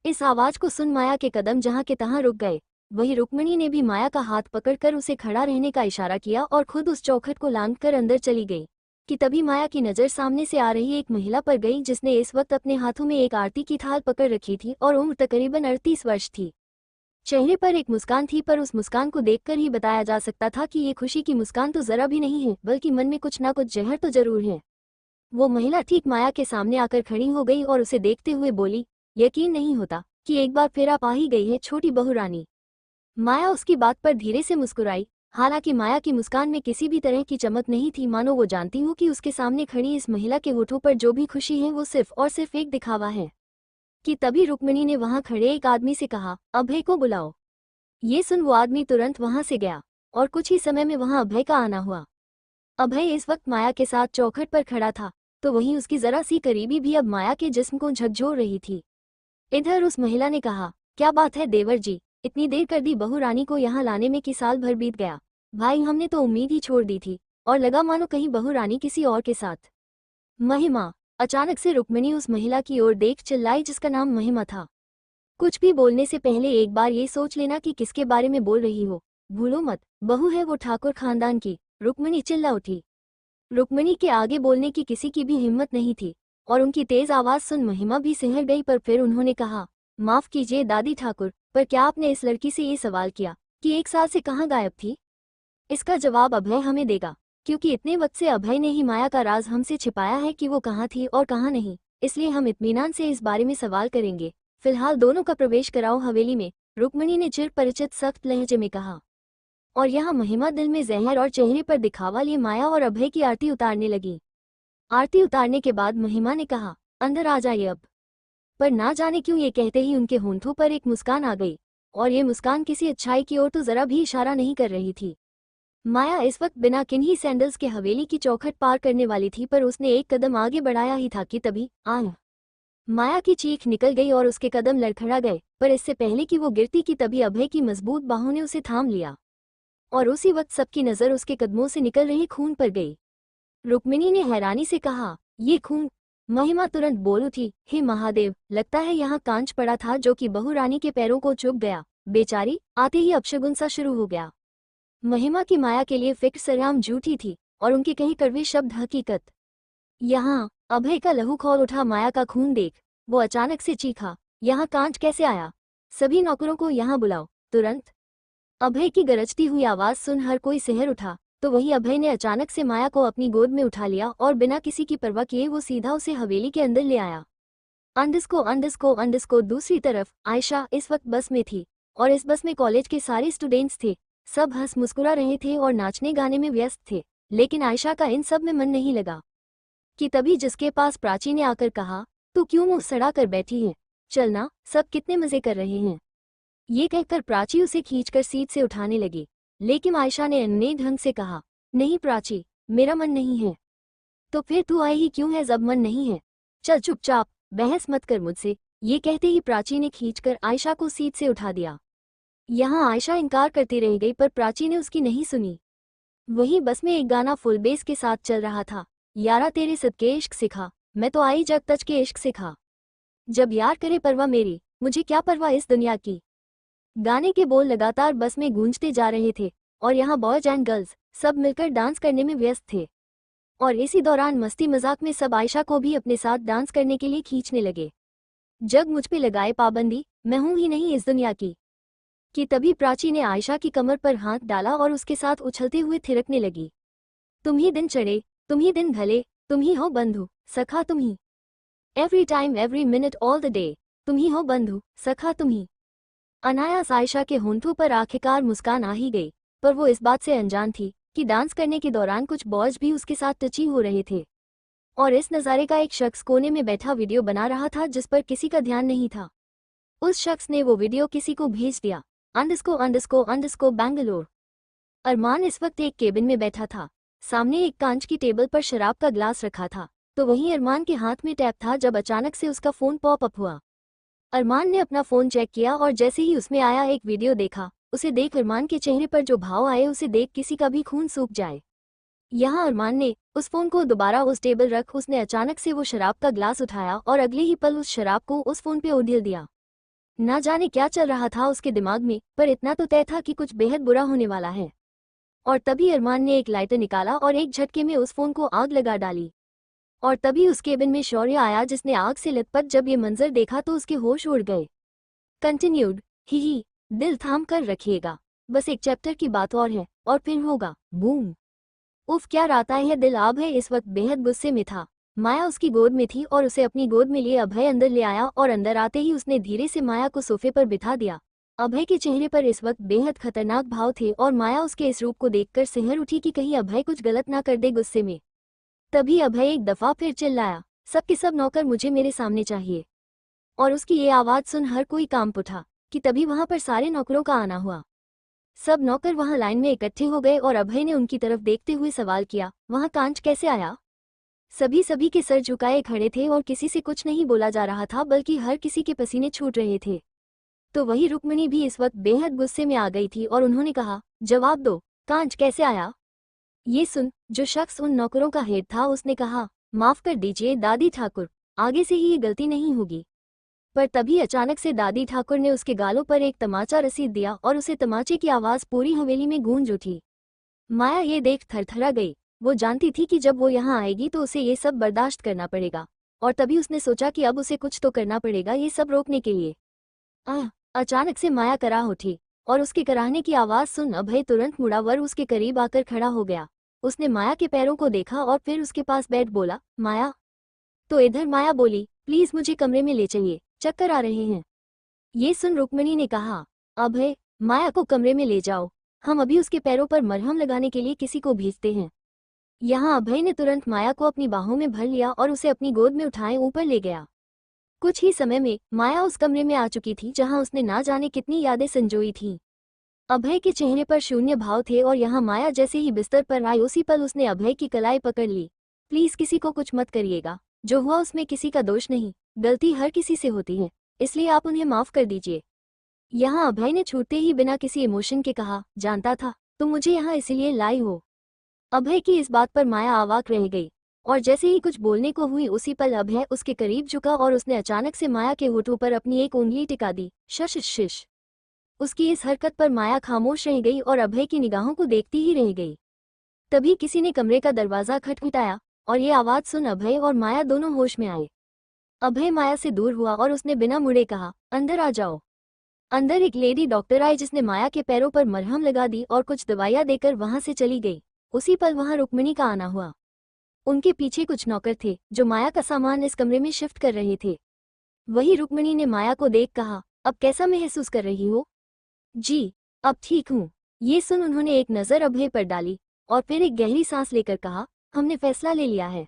इस आवाज को सुन माया के कदम जहां के तहां रुक गए। वहीं रुक्मिणी ने भी माया का हाथ पकड़कर उसे खड़ा रहने का इशारा किया और खुद उस चौखट को लांघकर अंदर चली गई। कि तभी माया की नज़र सामने से आ रही एक महिला पर गई, जिसने इस वक्त अपने हाथों में एक आरती की थाल पकड़ रखी थी और उम्र तकरीबन 38 वर्ष थी। चेहरे पर एक मुस्कान थी, पर उस मुस्कान को देखकर ही बताया जा सकता था कि ये खुशी की मुस्कान तो जरा भी नहीं है, बल्कि मन में कुछ ना कुछ जहर तो जरूर है। वो महिला ठीक माया के सामने आकर खड़ी हो गई और उसे देखते हुए बोली, यकीन नहीं होता कि एक बार फिर आप आ ही गई है छोटी बहू रानी। माया उसकी बात पर धीरे से मुस्कुराई। हालांकि माया की मुस्कान में किसी भी तरह की चमक नहीं थी, मानो वो जानती हो कि उसके सामने खड़ी इस महिला के होठों पर जो भी खुशी है वो सिर्फ और सिर्फ एक दिखावा है। कि तभी रुक्मिणी ने वहां खड़े एक आदमी से कहा, अभय को बुलाओ। ये सुन वो आदमी तुरंत वहां से गया और कुछ ही समय में वहां अभय का आना हुआ। अभय इस वक्त माया के साथ चौखट पर खड़ा था, तो वहीं उसकी जरा सी करीबी भी अब माया के जिस्म को झकझोर रही थी। इधर उस महिला ने कहा, क्या बात है देवर जी, इतनी देर कर दी बहू रानी को यहाँ लाने में कि साल भर बीत गया। भाई हमने तो उम्मीद ही छोड़ दी थी और लगा मानो कहीं बहू रानी किसी और के साथ। महिमा। अचानक से रुक्मिणी उस महिला की ओर देख चिल्लाई जिसका नाम महिमा था। कुछ भी बोलने से पहले एक बार ये सोच लेना कि किसके बारे में बोल रही हो, भूलो मत, बहू है वो ठाकुर खानदान की। रुक्मिणी चिल्ला उठी। रुक्मिणी के आगे बोलने की किसी की भी हिम्मत नहीं थी और उनकी तेज आवाज सुन महिमा भी सिहर गई, पर फिर उन्होंने कहा, माफ कीजिए दादी ठाकुर, पर क्या आपने इस लड़की से ये सवाल किया कि एक साल से कहाँ गायब थी? इसका जवाब अभय हमें देगा, क्योंकि इतने वक्त से अभय ने ही माया का राज हमसे छिपाया है कि वो कहाँ थी और कहाँ नहीं, इसलिए हम इत्मीनान से इस बारे में सवाल करेंगे। फिलहाल दोनों का प्रवेश कराओ हवेली में, रुक्मिणी ने चिर परिचित सख्त लहजे में कहा। और यहाँ महिमा दिल में जहर और चेहरे पर दिखावा लिए माया और अभय की आरती उतारने लगी। आरती उतारने के बाद महिमा ने कहा, अंदर आ जाइए अब। पर ना जाने क्यों ये कहते ही उनके होंठों पर एक मुस्कान आ गई, और ये मुस्कान किसी अच्छाई की ओर तो जरा भी इशारा नहीं कर रही थी। माया इस वक्त बिना किन्हीं सैंडल्स के हवेली की चौखट पार करने वाली थी, पर उसने एक कदम आगे बढ़ाया ही था कि तभी माया की चीख निकल गई और उसके कदम लड़खड़ा गए, पर इससे पहले कि वो गिरती कि तभी अभय की मजबूत बाहों ने उसे थाम लिया और उसी वक्त सबकी नजर उसके कदमों से निकल रहे खून पर गई। रुक्मिणी ने हैरानी से कहा, ये खून? महिमा तुरंत बोल उठी, हे महादेव, लगता है यहाँ कांच पड़ा था जो कि बहू रानी के पैरों को चुभ गया। बेचारी, आते ही अपशगुन सा शुरू हो गया। महिमा की माया के लिए फिक्र सरेआम झूठी थी और उनके कहीं कड़वे शब्द हकीकत। यहाँ अभय का लहू खौल उठा माया का खून देख। वो अचानक से चीखा, यहाँ कांच कैसे आया? सभी नौकरों को यहाँ बुलाओ, तुरंत। अभय की गरजती हुई आवाज सुन हर कोई सिहर उठा, तो वही अभय ने अचानक से माया को अपनी गोद में उठा लिया और बिना किसी की परवाह किए वो सीधा उसे हवेली के अंदर ले आया। अंडस्को दूसरी तरफ आयशा इस वक्त बस में थी और इस बस में कॉलेज के सारे स्टूडेंट्स थे। सब हंस मुस्कुरा रहे थे और नाचने गाने में व्यस्त थे, लेकिन आयशा का इन सब में मन नहीं लगा। कि तभी जिसके पास प्राची ने आकर कहा, तू क्यों मुंह सड़ा कर बैठी है, चलना, सब कितने मजे कर रहे हैं। ये कहकर प्राची उसे खींचकर सीट से उठाने लगी, लेकिन आयशा ने अन्य ढंग से कहा, नहीं प्राची, मेरा मन नहीं है। तो फिर तू आई ही क्यों है जब मन नहीं है? चल चुपचाप, बहस मत कर मुझसे। ये कहते ही प्राची ने खींचकर आयशा को सीट से उठा दिया। यहाँ आयशा इनकार करती रह गई पर प्राची ने उसकी नहीं सुनी। वहीं बस में एक गाना फुल बेस के साथ चल रहा था। यारा तेरे सदके इश्क सिखा, मैं तो आई जग तज के इश्क सिखा। जब यार करे परवाह मेरी, मुझे क्या परवाह इस दुनिया की। गाने के बोल लगातार बस में गूंजते जा रहे थे और यहाँ बॉयज एंड गर्ल्स सब मिलकर डांस करने में व्यस्त थे। और इसी दौरान मस्ती मजाक में सब आयशा को भी अपने साथ डांस करने के लिए खींचने लगे। जग मुझ पे लगाए पाबंदी, मैं हूं ही नहीं इस दुनिया की। कि तभी प्राची ने आयशा की कमर पर हाथ डाला और उसके साथ उछलते हुए थिरकने लगी। तुम ही दिन चढ़े, तुम ही दिन ढले, तुम ही हो बंधु सखा तुम ही। Every time every minute all the day, तुम ही हो बंधु सखा तुम ही। अनायास आयशा के होंठों पर आखिरकार मुस्कान आ ही गई, पर वो इस बात से अनजान थी कि डांस करने के दौरान कुछ बॉयज भी उसके साथ टची हो रहे थे। और इस नज़ारे का एक शख्स कोने में बैठा वीडियो बना रहा था जिस पर किसी का ध्यान नहीं था। उस शख्स ने वो वीडियो किसी को भेज दिया। _ बैंगलोर। अरमान इस वक्त एक केबिन में बैठा था। सामने एक कांच की टेबल पर शराब का ग्लास रखा था, तो वहीं अरमान के हाथ में टैब था जब अचानक से उसका फ़ोन पॉप अप हुआ। अरमान ने अपना फ़ोन चेक किया और जैसे ही उसमें आया एक वीडियो देखा। उसे देख अरमान के चेहरे पर जो भाव आए उसे देख किसी का भी खून सूख जाए। यहाँ अरमान ने उस फ़ोन को दोबारा उस टेबल रख उसने अचानक से वो शराब का ग्लास उठाया और अगले ही पल उस शराब को उस फ़ोन पे उड़ेल दिया। ना जाने क्या चल रहा था उसके दिमाग में, पर इतना तो तय था कि कुछ बेहद बुरा होने वाला है। और तभी अरमान ने एक लाइटर निकाला और एक झटके में उस फ़ोन को आग लगा डाली। और तभी उस केबिन में शौर्य आया जिसने आग से लथपथ जब ये मंजर देखा तो उसके होश उड़ गए। कंटिन्यूड। ही दिल थाम कर रखिएगा, बस एक चैप्टर की बात और है और फिर होगा बूम। उफ क्या राता है दिल। अभय इस वक्त बेहद गुस्से में था। माया उसकी गोद में थी और उसे अपनी गोद में लिए अभय अंदर ले आया और अंदर आते ही उसने धीरे से माया को सोफे पर बिठा दिया। अभय के चेहरे पर इस वक्त बेहद खतरनाक भाव थे और माया उसके इस रूप को देखकर सिहर उठी कि कहीं अभय कुछ गलत ना कर दे गुस्से में। तभी अभय एक दफा फिर चिल्लाया, सब के सब नौकर मुझे मेरे सामने चाहिए। और उसकी ये आवाज़ सुन हर कोई कांप उठा कि तभी वहां पर सारे नौकरों का आना हुआ। सब नौकर वहां लाइन में इकट्ठे हो गए और अभय ने उनकी तरफ देखते हुए सवाल किया, वहां कांच कैसे आया? सभी के सर झुकाए खड़े थे और किसी से कुछ नहीं बोला जा रहा था बल्कि हर किसी के पसीने छूट रहे थे। तो वही रुक्मिणी भी इस वक्त बेहद गुस्से में आ गई थी और उन्होंने कहा, जवाब दो, कांच कैसे आया? ये सुन जो शख्स उन नौकरों का हेड था उसने कहा, माफ कर दीजिए दादी ठाकुर, आगे से ही ये गलती नहीं होगी। पर तभी अचानक से दादी ठाकुर ने उसके गालों पर एक तमाचा रसीद दिया और उसे तमाचे की आवाज़ पूरी हवेली में गूंज उठी। माया ये देख थरथरा गई। वो जानती थी कि जब वो यहाँ आएगी तो उसे ये सब बर्दाश्त करना पड़ेगा, और तभी उसने सोचा कि अब उसे कुछ तो करना पड़ेगा ये सब रोकने के लिए। अचानक से माया कराह उठी और उसके कराहने की आवाज़ सुन अभय तुरंत मुड़ावर उसके करीब आकर खड़ा हो गया। उसने माया के पैरों को देखा और फिर उसके पास बैठ बोला, माया। तो इधर माया बोली, प्लीज मुझे कमरे में ले चलिए, चक्कर आ रहे हैं। ये सुन रुक्मिणी ने कहा, अभय माया को कमरे में ले जाओ, हम अभी उसके पैरों पर मरहम लगाने के लिए किसी को भेजते हैं। यहाँ अभय ने तुरंत माया को अपनी बाहों में भर लिया और उसे अपनी गोद में उठाए ऊपर ले गया। कुछ ही समय में माया उस कमरे में आ चुकी थी जहाँ उसने ना जाने कितनी यादें संजोई थीं। अभय के चेहरे पर शून्य भाव थे और यहाँ माया जैसे ही बिस्तर पर आई उसी पल उसने अभय की कलाई पकड़ ली। प्लीज किसी को कुछ मत करिएगा, जो हुआ उसमें किसी का दोष नहीं, गलती हर किसी से होती है, इसलिए आप उन्हें माफ कर दीजिए। यहाँ अभय ने छूटते ही बिना किसी इमोशन के कहा, जानता था तुम मुझे यहाँ इसीलिए लाई हो। अभय की इस बात पर माया अवाक रह गई और जैसे ही कुछ बोलने को हुई उसी पल अभय उसके करीब झुका और उसने अचानक से माया के होठों पर अपनी एक उंगली टिका दी। शश शिश। उसकी इस हरकत पर माया खामोश रह गई और अभय की निगाहों को देखती ही रह गई। तभी किसी ने कमरे का दरवाजा खटखटाया और ये आवाज़ सुन अभय और माया दोनों होश में आए। अभय माया से दूर हुआ और उसने बिना मुड़े कहा, अंदर आ जाओ। अंदर एक लेडी डॉक्टर आई जिसने माया के पैरों पर मरहम लगा दी और कुछ दवाइयाँ देकर वहां से चली गई। उसी पल वहां रुक्मिणी का आना हुआ। उनके पीछे कुछ नौकर थे जो माया का सामान इस कमरे में शिफ्ट कर रहे थे। वही रुक्मिणी ने माया को देख कहा, अब कैसा महसूस कर रही हो? जी अब ठीक हूँ। ये सुन उन्होंने एक नज़र अभय पर डाली और फिर एक गहरी सांस लेकर कहा, हमने फैसला ले लिया है।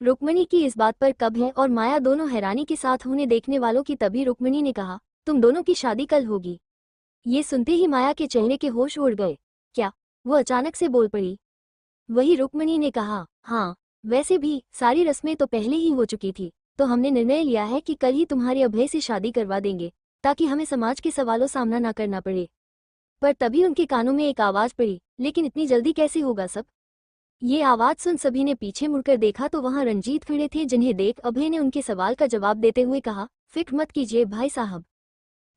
रुक्मिणी की इस बात पर कब है और माया दोनों हैरानी के साथ उन्हें देखने वालों की। तभी रुक्मिणी ने कहा, तुम दोनों की शादी कल होगी। ये सुनते ही माया के चेहरे के होश उड़ गए। क्या? वो अचानक से बोल पड़ी। वही रुक्मणी ने कहा, हाँ, वैसे भी सारी रस्में तो पहले ही हो चुकी थी, तो हमने निर्णय लिया है कि कल ही तुम्हारे अभय से शादी करवा देंगे, ताकि हमें समाज के सवालों सामना ना करना पड़े। पर तभी उनके कानों में एक आवाज पड़ी, लेकिन इतनी जल्दी कैसे होगा सब? ये आवाज सुन सभी ने पीछे मुड़कर देखा तो वहां रंजीत खड़े थे, जिन्हें देख अभय ने उनके सवाल का जवाब देते हुए कहा, फिक्र मत कीजिए भाई साहब।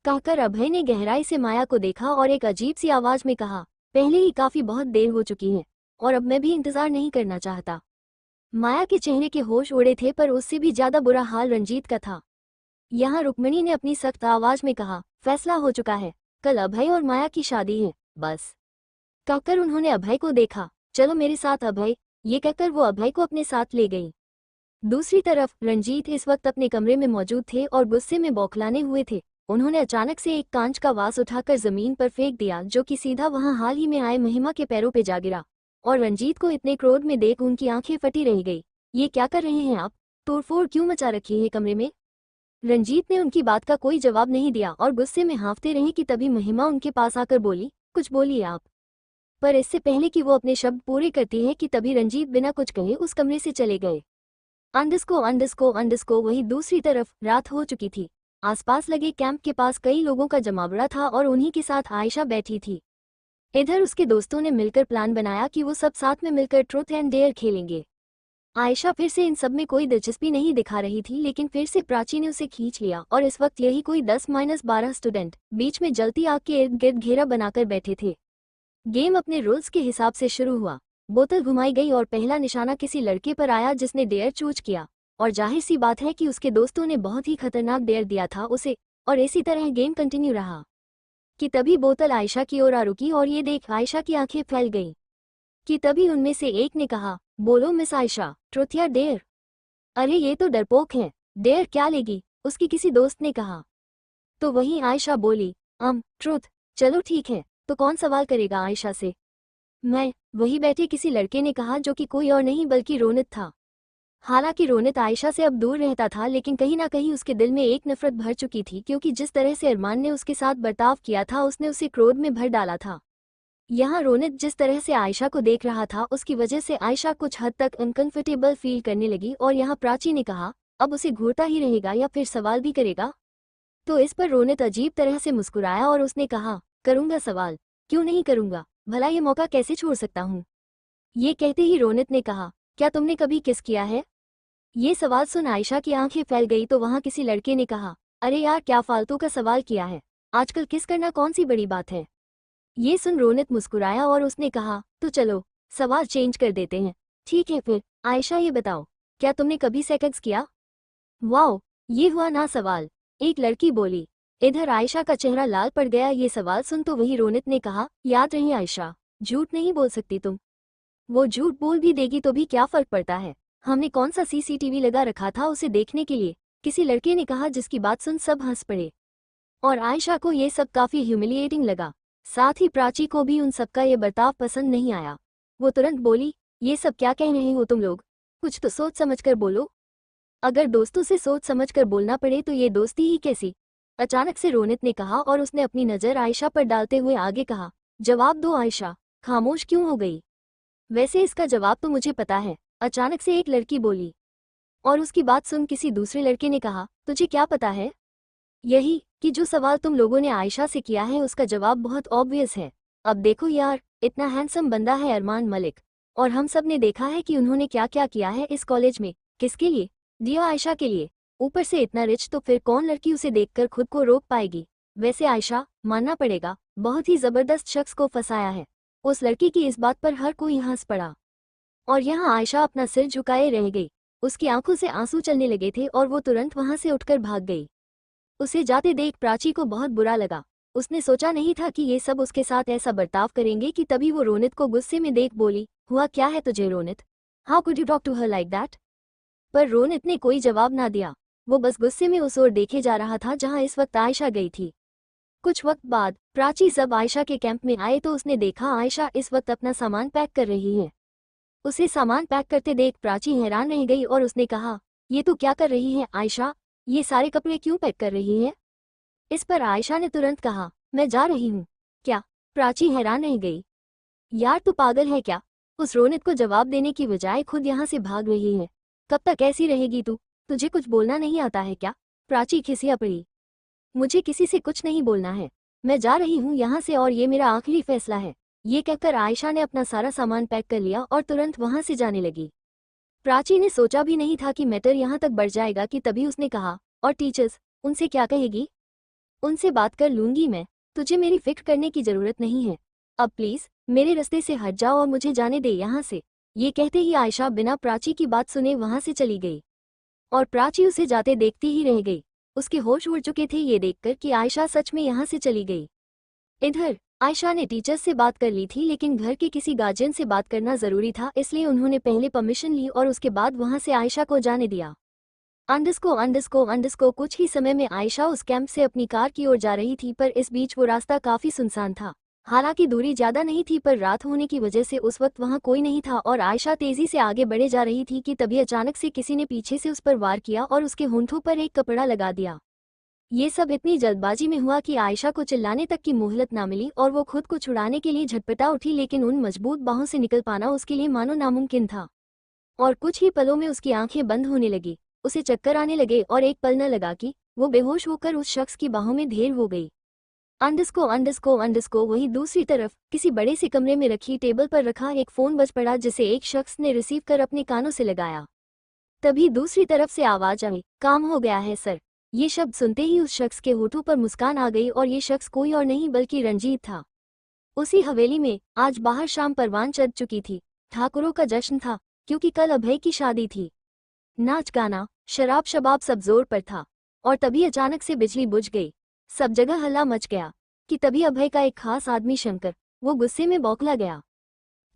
कहकर अभय ने गहराई से माया को देखा और एक अजीब सी आवाज में कहा, पहले ही काफी बहुत देर हो चुकी है और अब मैं भी इंतजार नहीं करना चाहता। माया के चेहरे के होश उड़े थे, पर उससे भी ज्यादा बुरा हाल रंजीत का था। यहाँ रुक्मणी ने अपनी सख्त आवाज में कहा, फैसला हो चुका है, कल अभय और माया की शादी है, बस। कहकर उन्होंने अभय को देखा, चलो मेरे साथ अभय, ये कहकर वो अभय को अपने साथ ले गई। दूसरी तरफ रंजीत इस वक्त अपने कमरे में मौजूद थे और गुस्से में बौखलाने हुए थे। उन्होंने अचानक से एक कांच का वास उठाकर जमीन पर फेंक दिया, जो कि सीधा वहां हाल ही में आए महिमा के पैरों पे जा गिरा। और रंजीत को इतने क्रोध में देख उनकी आंखें फटी रह गई। ये क्या कर रहे हैं आप? तोड़फोड़ क्यों मचा रखी है कमरे में? रंजीत ने उनकी बात का कोई जवाब नहीं दिया और गुस्से में हाँफते रहे कि तभी महिमा उनके पास आकर बोली, कुछ बोलिए आप। पर इससे पहले कि वो अपने शब्द पूरे करती है कि तभी रंजीत बिना कुछ कहे उस कमरे से चले गए। अंडस्को वहीं दूसरी तरफ रात हो चुकी थी। आसपास लगे कैंप के पास कई लोगों का जमावड़ा था और उन्हीं के साथ आयशा बैठी थी। इधर उसके दोस्तों ने मिलकर प्लान बनाया कि वो सब साथ में मिलकर ट्रूथ एंड डेयर खेलेंगे। आयशा फिर से इन सब में कोई दिलचस्पी नहीं दिखा रही थी, लेकिन फिर से प्राची ने उसे खींच लिया और इस वक्त यही कोई 10-12 स्टूडेंट बीच में जलती आग के इर्द गिर्द घेरा बनाकर बैठे थे। गेम अपने रूल्स के हिसाब से शुरू हुआ। बोतल घुमाई गई और पहला निशाना किसी लड़के पर आया जिसने डेयर चूज किया, और जाहिर सी बात है कि उसके दोस्तों ने बहुत ही खतरनाक डेयर दिया था उसे, और इसी तरह गेम कंटिन्यू रहा कि तभी बोतल आयशा की ओर आ रुकी और ये देख आयशा की आंखें फैल गईं कि तभी उनमें से एक ने कहा, बोलो मिस आयशा, ट्रुथ या डेयर? अरे ये तो डरपोक है, डेयर क्या लेगी? उसकी किसी दोस्त ने कहा। तो वहीं आयशा बोली, ट्रुथ। चलो ठीक है, तो कौन सवाल करेगा आयशा से? मैं, वही बैठे किसी लड़के ने कहा, जो कि कोई और नहीं बल्कि रोनित था। हालांकि रोनित आयशा से अब दूर रहता था, लेकिन कहीं ना कहीं उसके दिल में एक नफरत भर चुकी थी, क्योंकि जिस तरह से अरमान ने उसके साथ बर्ताव किया था उसने उसे क्रोध में भर डाला था। यहाँ रोनित जिस तरह से आयशा को देख रहा था उसकी वजह से आयशा कुछ हद तक अनकंफर्टेबल फील करने लगी, और यहाँ प्राची ने कहा, अब उसे घूरता ही रहेगा या फिर सवाल भी करेगा? तो इस पर रोनित अजीब तरह से मुस्कुराया और उसने कहा, करूंगा सवाल, क्यों नहीं करूंगा, भला ये मौका कैसे छोड़ सकता हूँ? ये कहते ही रोनित ने कहा, क्या तुमने कभी किस किया है? ये सवाल सुन आयशा की आंखें फैल गई तो वहां किसी लड़के ने कहा, अरे यार क्या फालतू का सवाल किया है, आजकल किस करना कौन सी बड़ी बात है। ये सुन रोनित मुस्कुराया और उसने कहा, तो चलो सवाल चेंज कर देते हैं। ठीक है फिर, आयशा ये बताओ, क्या तुमने कभी सेक्स किया? वाओ, ये हुआ ना सवाल, एक लड़की बोली। इधर आयशा का चेहरा लाल पड़ गया ये सवाल सुन तो वही रोनित ने कहा, याद रही आयशा, झूठ नहीं बोल सकती तुम। वो झूठ बोल भी देगी तो भी क्या फर्क पड़ता है, हमने कौन सा सीसीटीवी लगा रखा था उसे देखने के लिए? किसी लड़के ने कहा, जिसकी बात सुन सब हंस पड़े और आयशा को ये सब काफी ह्यूमिलिएटिंग लगा। साथ ही प्राची को भी उन सबका ये बर्ताव पसंद नहीं आया। वो तुरंत बोली, ये सब क्या कह रहे हो तुम लोग, कुछ तो सोच समझकर बोलो। अगर दोस्तों से सोच समझकर बोलना पड़े तो ये दोस्ती ही कैसी? अचानक से रोनित ने कहा और उसने अपनी नज़र आयशा पर डालते हुए आगे कहा, जवाब दो आयशा, खामोश क्यों हो गई? वैसे इसका जवाब तो मुझे पता है, अचानक से एक लड़की बोली। और उसकी बात सुन किसी दूसरे लड़के ने कहा, तुझे क्या पता है? यही कि जो सवाल तुम लोगों ने आयशा से किया है उसका जवाब बहुत ऑब्वियस है। अब देखो यार, इतना हैंडसम बंदा है अरमान मलिक, और हम सब ने देखा है कि उन्होंने क्या क्या किया है इस कॉलेज में। किसके लिए? दिया आयशा के लिए। ऊपर से इतना रिच, तो फिर कौन लड़की उसे देखकर खुद को रोक पाएगी? वैसे आयशा, मानना पड़ेगा, बहुत ही जबरदस्त शख्स को फंसाया है। उस लड़की की इस बात पर हर कोई हंस पड़ा और यहाँ आयशा अपना सिर झुकाए रह गई। उसकी आंखों से आंसू चलने लगे थे और वो तुरंत वहां से उठकर भाग गई। उसे जाते देख प्राची को बहुत बुरा लगा। उसने सोचा नहीं था कि ये सब उसके साथ ऐसा बर्ताव करेंगे कि तभी वो रोनित को गुस्से में देख बोली, हुआ क्या है तुझे Ronit? How could you talk to her like that? पर रोनित ने कोई जवाब ना दिया। वो बस गुस्से में उस ओर देखे जा रहा था जहां इस वक्त आयशा गई थी। कुछ वक्त बाद प्राची जब आयशा के कैंप में आए तो उसने देखा आयशा इस वक्त अपना सामान पैक कर रही है। उसे सामान पैक करते देख प्राची हैरान रह गई और उसने कहा, ये तो क्या कर रही है आयशा, ये सारे कपड़े क्यों पैक कर रही है? इस पर आयशा ने तुरंत कहा, मैं जा रही हूँ। क्या? प्राची हैरान रह गई। यार तू पागल है क्या? उस रोनित को जवाब देने की बजाय खुद यहाँ से भाग रही है। कब तक ऐसी रहेगी तू? तुझे कुछ बोलना नहीं आता है क्या? प्राची खिसिया पड़ी। मुझे किसी से कुछ नहीं बोलना है, मैं जा रही हूँ यहाँ से और ये मेरा आखिरी फैसला है। ये कहकर आयशा ने अपना सारा सामान पैक कर लिया और तुरंत वहाँ से जाने लगी। प्राची ने सोचा भी नहीं था कि मैटर यहाँ तक बढ़ जाएगा कि तभी उसने कहा, और टीचर्स, उनसे क्या कहेगी? उनसे बात कर लूंगी मैं, तुझे मेरी फिक्र करने की जरूरत नहीं है। अब प्लीज मेरे रास्ते से हट जाओ और मुझे जाने दे यहाँ से। ये कहते ही आयशा बिना प्राची की बात सुने वहाँ से चली गई और प्राची उसे जाते देखती ही रह गई। उसके होश उड़ चुके थे ये देखकर कि आयशा सच में यहाँ से चली गई। इधर आयशा ने टीचर्स से बात कर ली थी, लेकिन घर के किसी गार्जियन से बात करना जरूरी था, इसलिए उन्होंने पहले परमिशन ली और उसके बाद वहां से आयशा को जाने दिया। अंडस्को कुछ ही समय में आयशा उस कैंप से अपनी कार की ओर जा रही थी, पर इस बीच वो रास्ता काफी सुनसान था। हालांकि दूरी ज्यादा नहीं थी, पर रात होने की वजह से उस वक्त वहां कोई नहीं था और आयशा तेजी से आगे बढ़े जा रही थी कि तभी अचानक से किसी ने पीछे से उस पर वार किया और उसके होंठों पर एक कपड़ा लगा दिया। ये सब इतनी जल्दबाजी में हुआ कि आयशा को चिल्लाने तक की मोहलत ना मिली और वो खुद को छुड़ाने के लिए झटपटा उठी, लेकिन उन मजबूत बाहों से निकल पाना उसके लिए मानो नामुमकिन था। और कुछ ही पलों में उसकी आंखें बंद होने लगी, उसे चक्कर आने लगे और एक पल न लगा कि वो बेहोश होकर उस शख्स की बाहों में ढेर हो गई। अंडस्को वही दूसरी तरफ किसी बड़े से कमरे में रखी टेबल पर रखा एक फोन बज पड़ा, जिसे एक शख्स ने रिसीव कर अपने कानों से लगाया। तभी दूसरी तरफ से आवाज आई, काम हो गया है सर। ये शब्द सुनते ही उस शख्स के होठों पर मुस्कान आ गई और ये शख्स कोई और नहीं बल्कि रंजीत था। उसी हवेली में आज बाहर शाम परवान चढ़ चुकी थी। ठाकुरों का जश्न था, क्योंकि कल अभय की शादी थी। नाच गाना शराब शबाब सब जोर पर था। और तभी अचानक से बिजली बुझ गई, सब जगह हल्ला मच गया कि तभी अभय का एक खास आदमी शंकर, वो गुस्से में बौखला गया।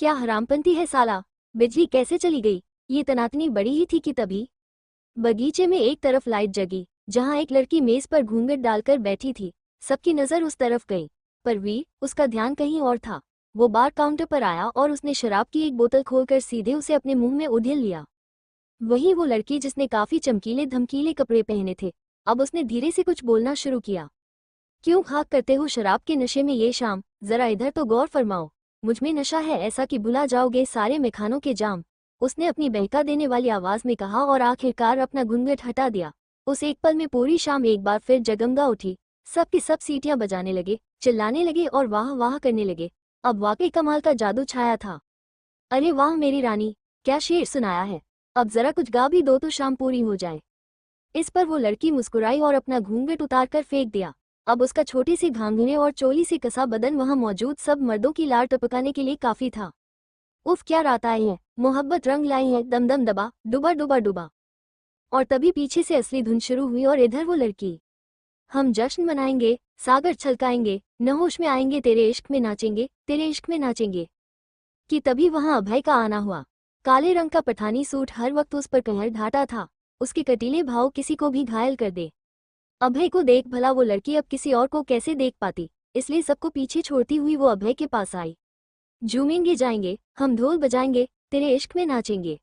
क्या हरामपंती है साला, बिजली कैसे चली गई? ये तनातनी बड़ी ही थी कि तभी बगीचे में एक तरफ लाइट जगी, जहां एक लड़की मेज पर घूंघट डालकर बैठी थी। सबकी नजर उस तरफ गई, पर वीर उसका ध्यान कहीं और था। वो बार काउंटर पर आया और उसने शराब की एक बोतल खोलकर सीधे उसे अपने मुंह में उधेल लिया। वही वो लड़की जिसने काफी चमकीले धमकीले कपड़े पहने थे। अब उसने धीरे से कुछ बोलना शुरू किया। क्यों खाक करते हो शराब के नशे में ये शाम? जरा इधर तो गौर फरमाओ, मुझमें नशा है ऐसा कि भुला जाओगे सारे मेखानों के जाम। उसने अपनी बहका देने वाली आवाज में कहा और आखिरकार अपना घूंघट हटा दिया। उस एक पल में पूरी शाम एक बार फिर जगमगा उठी। सब की सब सीटियां बजाने लगे, चिल्लाने लगे और वाह वाह करने लगे। अब वाकई कमाल का जादू छाया था। अरे वाह मेरी रानी, क्या शेर सुनाया है। अब जरा कुछ गा भी दो तो शाम पूरी हो जाए। इस पर वो लड़की मुस्कुराई और अपना घूंघट उतार कर फेंक दिया। अब उसका छोटी सी घांघरे और चोली से कसा बदन वहां मौजूद सब मर्दों की लार टपकाने के लिए काफी था। उफ क्या रात आई है, मोहब्बत रंग लाई है, दम दम दबा डुबा डुबा डुबा। और तभी पीछे से असली धुन शुरू हुई और इधर वो लड़की। हम जश्न मनाएंगे, सागर छलकाएंगे, न होश में आएंगे, तेरे इश्क में नाचेंगे, तेरे इश्क में नाचेंगे। कि तभी वहां अभय का आना हुआ। काले रंग का पठानी सूट हर वक्त उस पर कहर ढाटा था। उसके कटीले भाव किसी को भी घायल कर दे। अभय को देख भला वो लड़की अब किसी और को कैसे देख पाती, इसलिए सबको पीछे छोड़ती हुई वो अभय के पास आई। झूमेंगे जाएंगे, हम ढोल बजाएंगे, तेरे इश्क में नाचेंगे।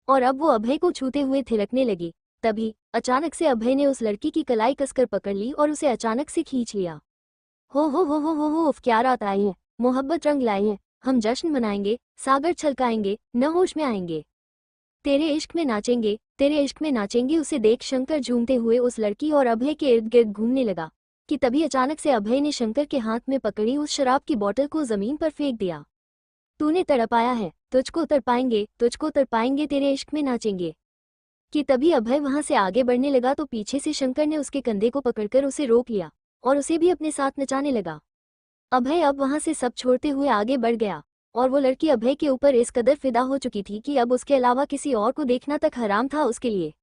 और अब वो अभय को छूते हुए थिरकने लगी। तभी अचानक से अभय ने उस लड़की की कलाई कसकर पकड़ ली और उसे अचानक से खींच लिया। हो क्या रात आई है, मोहब्बत रंग लाई है, हम जश्न मनाएंगे, सागर छलकाएंगे, न होश में आएंगे, तेरे इश्क में नाचेंगे, तेरे इश्क में नाचेंगे। उसे देख शंकर झूमते हुए उस लड़की और अभय के इर्द गिर्द घूमने लगा कि तभी अचानक से अभय ने शंकर के हाथ में पकड़ी उस शराब की बोतल को जमीन पर फेंक दिया। तूने तड़पाया है, तुझको तड़पाएंगे, तुझको तड़पाएंगे, तेरे इश्क में नाचेंगे। कि तभी अभय वहां से आगे बढ़ने लगा तो पीछे से शंकर ने उसके कंधे को पकड़कर उसे रोक लिया और उसे भी अपने साथ नचाने लगा। अभय अब वहां से सब छोड़ते हुए आगे बढ़ गया और वो लड़की अभय के ऊपर इस कदर फिदा हो चुकी थी कि अब उसके अलावा किसी और को देखना तक हराम था उसके लिए।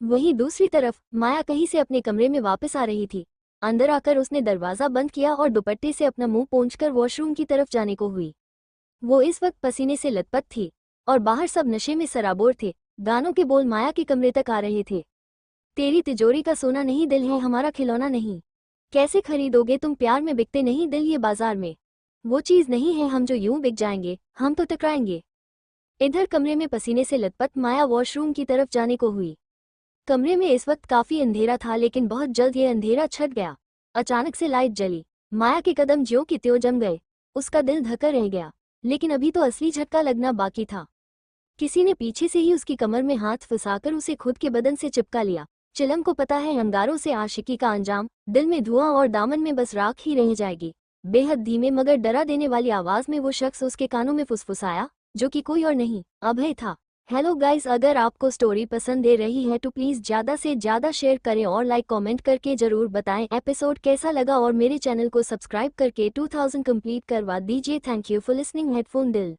वहीं दूसरी तरफ माया कहीं से अपने कमरे में वापस आ रही थी। अंदर आकर उसने दरवाजा बंद किया और दुपट्टे से अपना मुंह पोंछकर वॉशरूम की तरफ जाने को हुई। वो इस वक्त पसीने से लथपथ थी और बाहर सब नशे में सराबोर थे। गानों के बोल माया के कमरे तक आ रहे थे। तेरी तिजोरी का सोना नहीं, दिल है हमारा खिलौना नहीं। कैसे खरीदोगे तुम, प्यार में बिकते नहीं दिल ये बाजार में। वो चीज नहीं है हम जो यूं बिक जाएंगे, हम तो टकराएंगे। इधर कमरे में पसीने से लथपथ माया वॉशरूम की तरफ जाने को हुई। कमरे में इस वक्त काफी अंधेरा था, लेकिन बहुत जल्द ये अंधेरा छट गया। अचानक से लाइट जली, माया के कदम ज्यों की त्यों जम गए। उसका दिल धक्का रह गया। लेकिन अभी तो असली झटका लगना बाकी था। किसी ने पीछे से ही उसकी कमर में हाथ फंसाकर उसे खुद के बदन से चिपका लिया। चिलम को पता है अंगारों से आशिकी का अंजाम, दिल में धुआं और दामन में बस राख ही रह जाएगी। बेहद धीमे मगर डरा देने वाली आवाज में वो शख्स उसके कानों में फुसफुसाया, जो कि कोई और नहीं, अभय था। हेलो गाइस, अगर आपको स्टोरी पसंद दे रही है तो प्लीज ज्यादा से ज्यादा शेयर करें और लाइक कमेंट करके जरूर बताएं एपिसोड कैसा लगा, और मेरे चैनल को सब्सक्राइब करके 2000 कंप्लीट करवा दीजिए। Thank you for listening headphone दिल।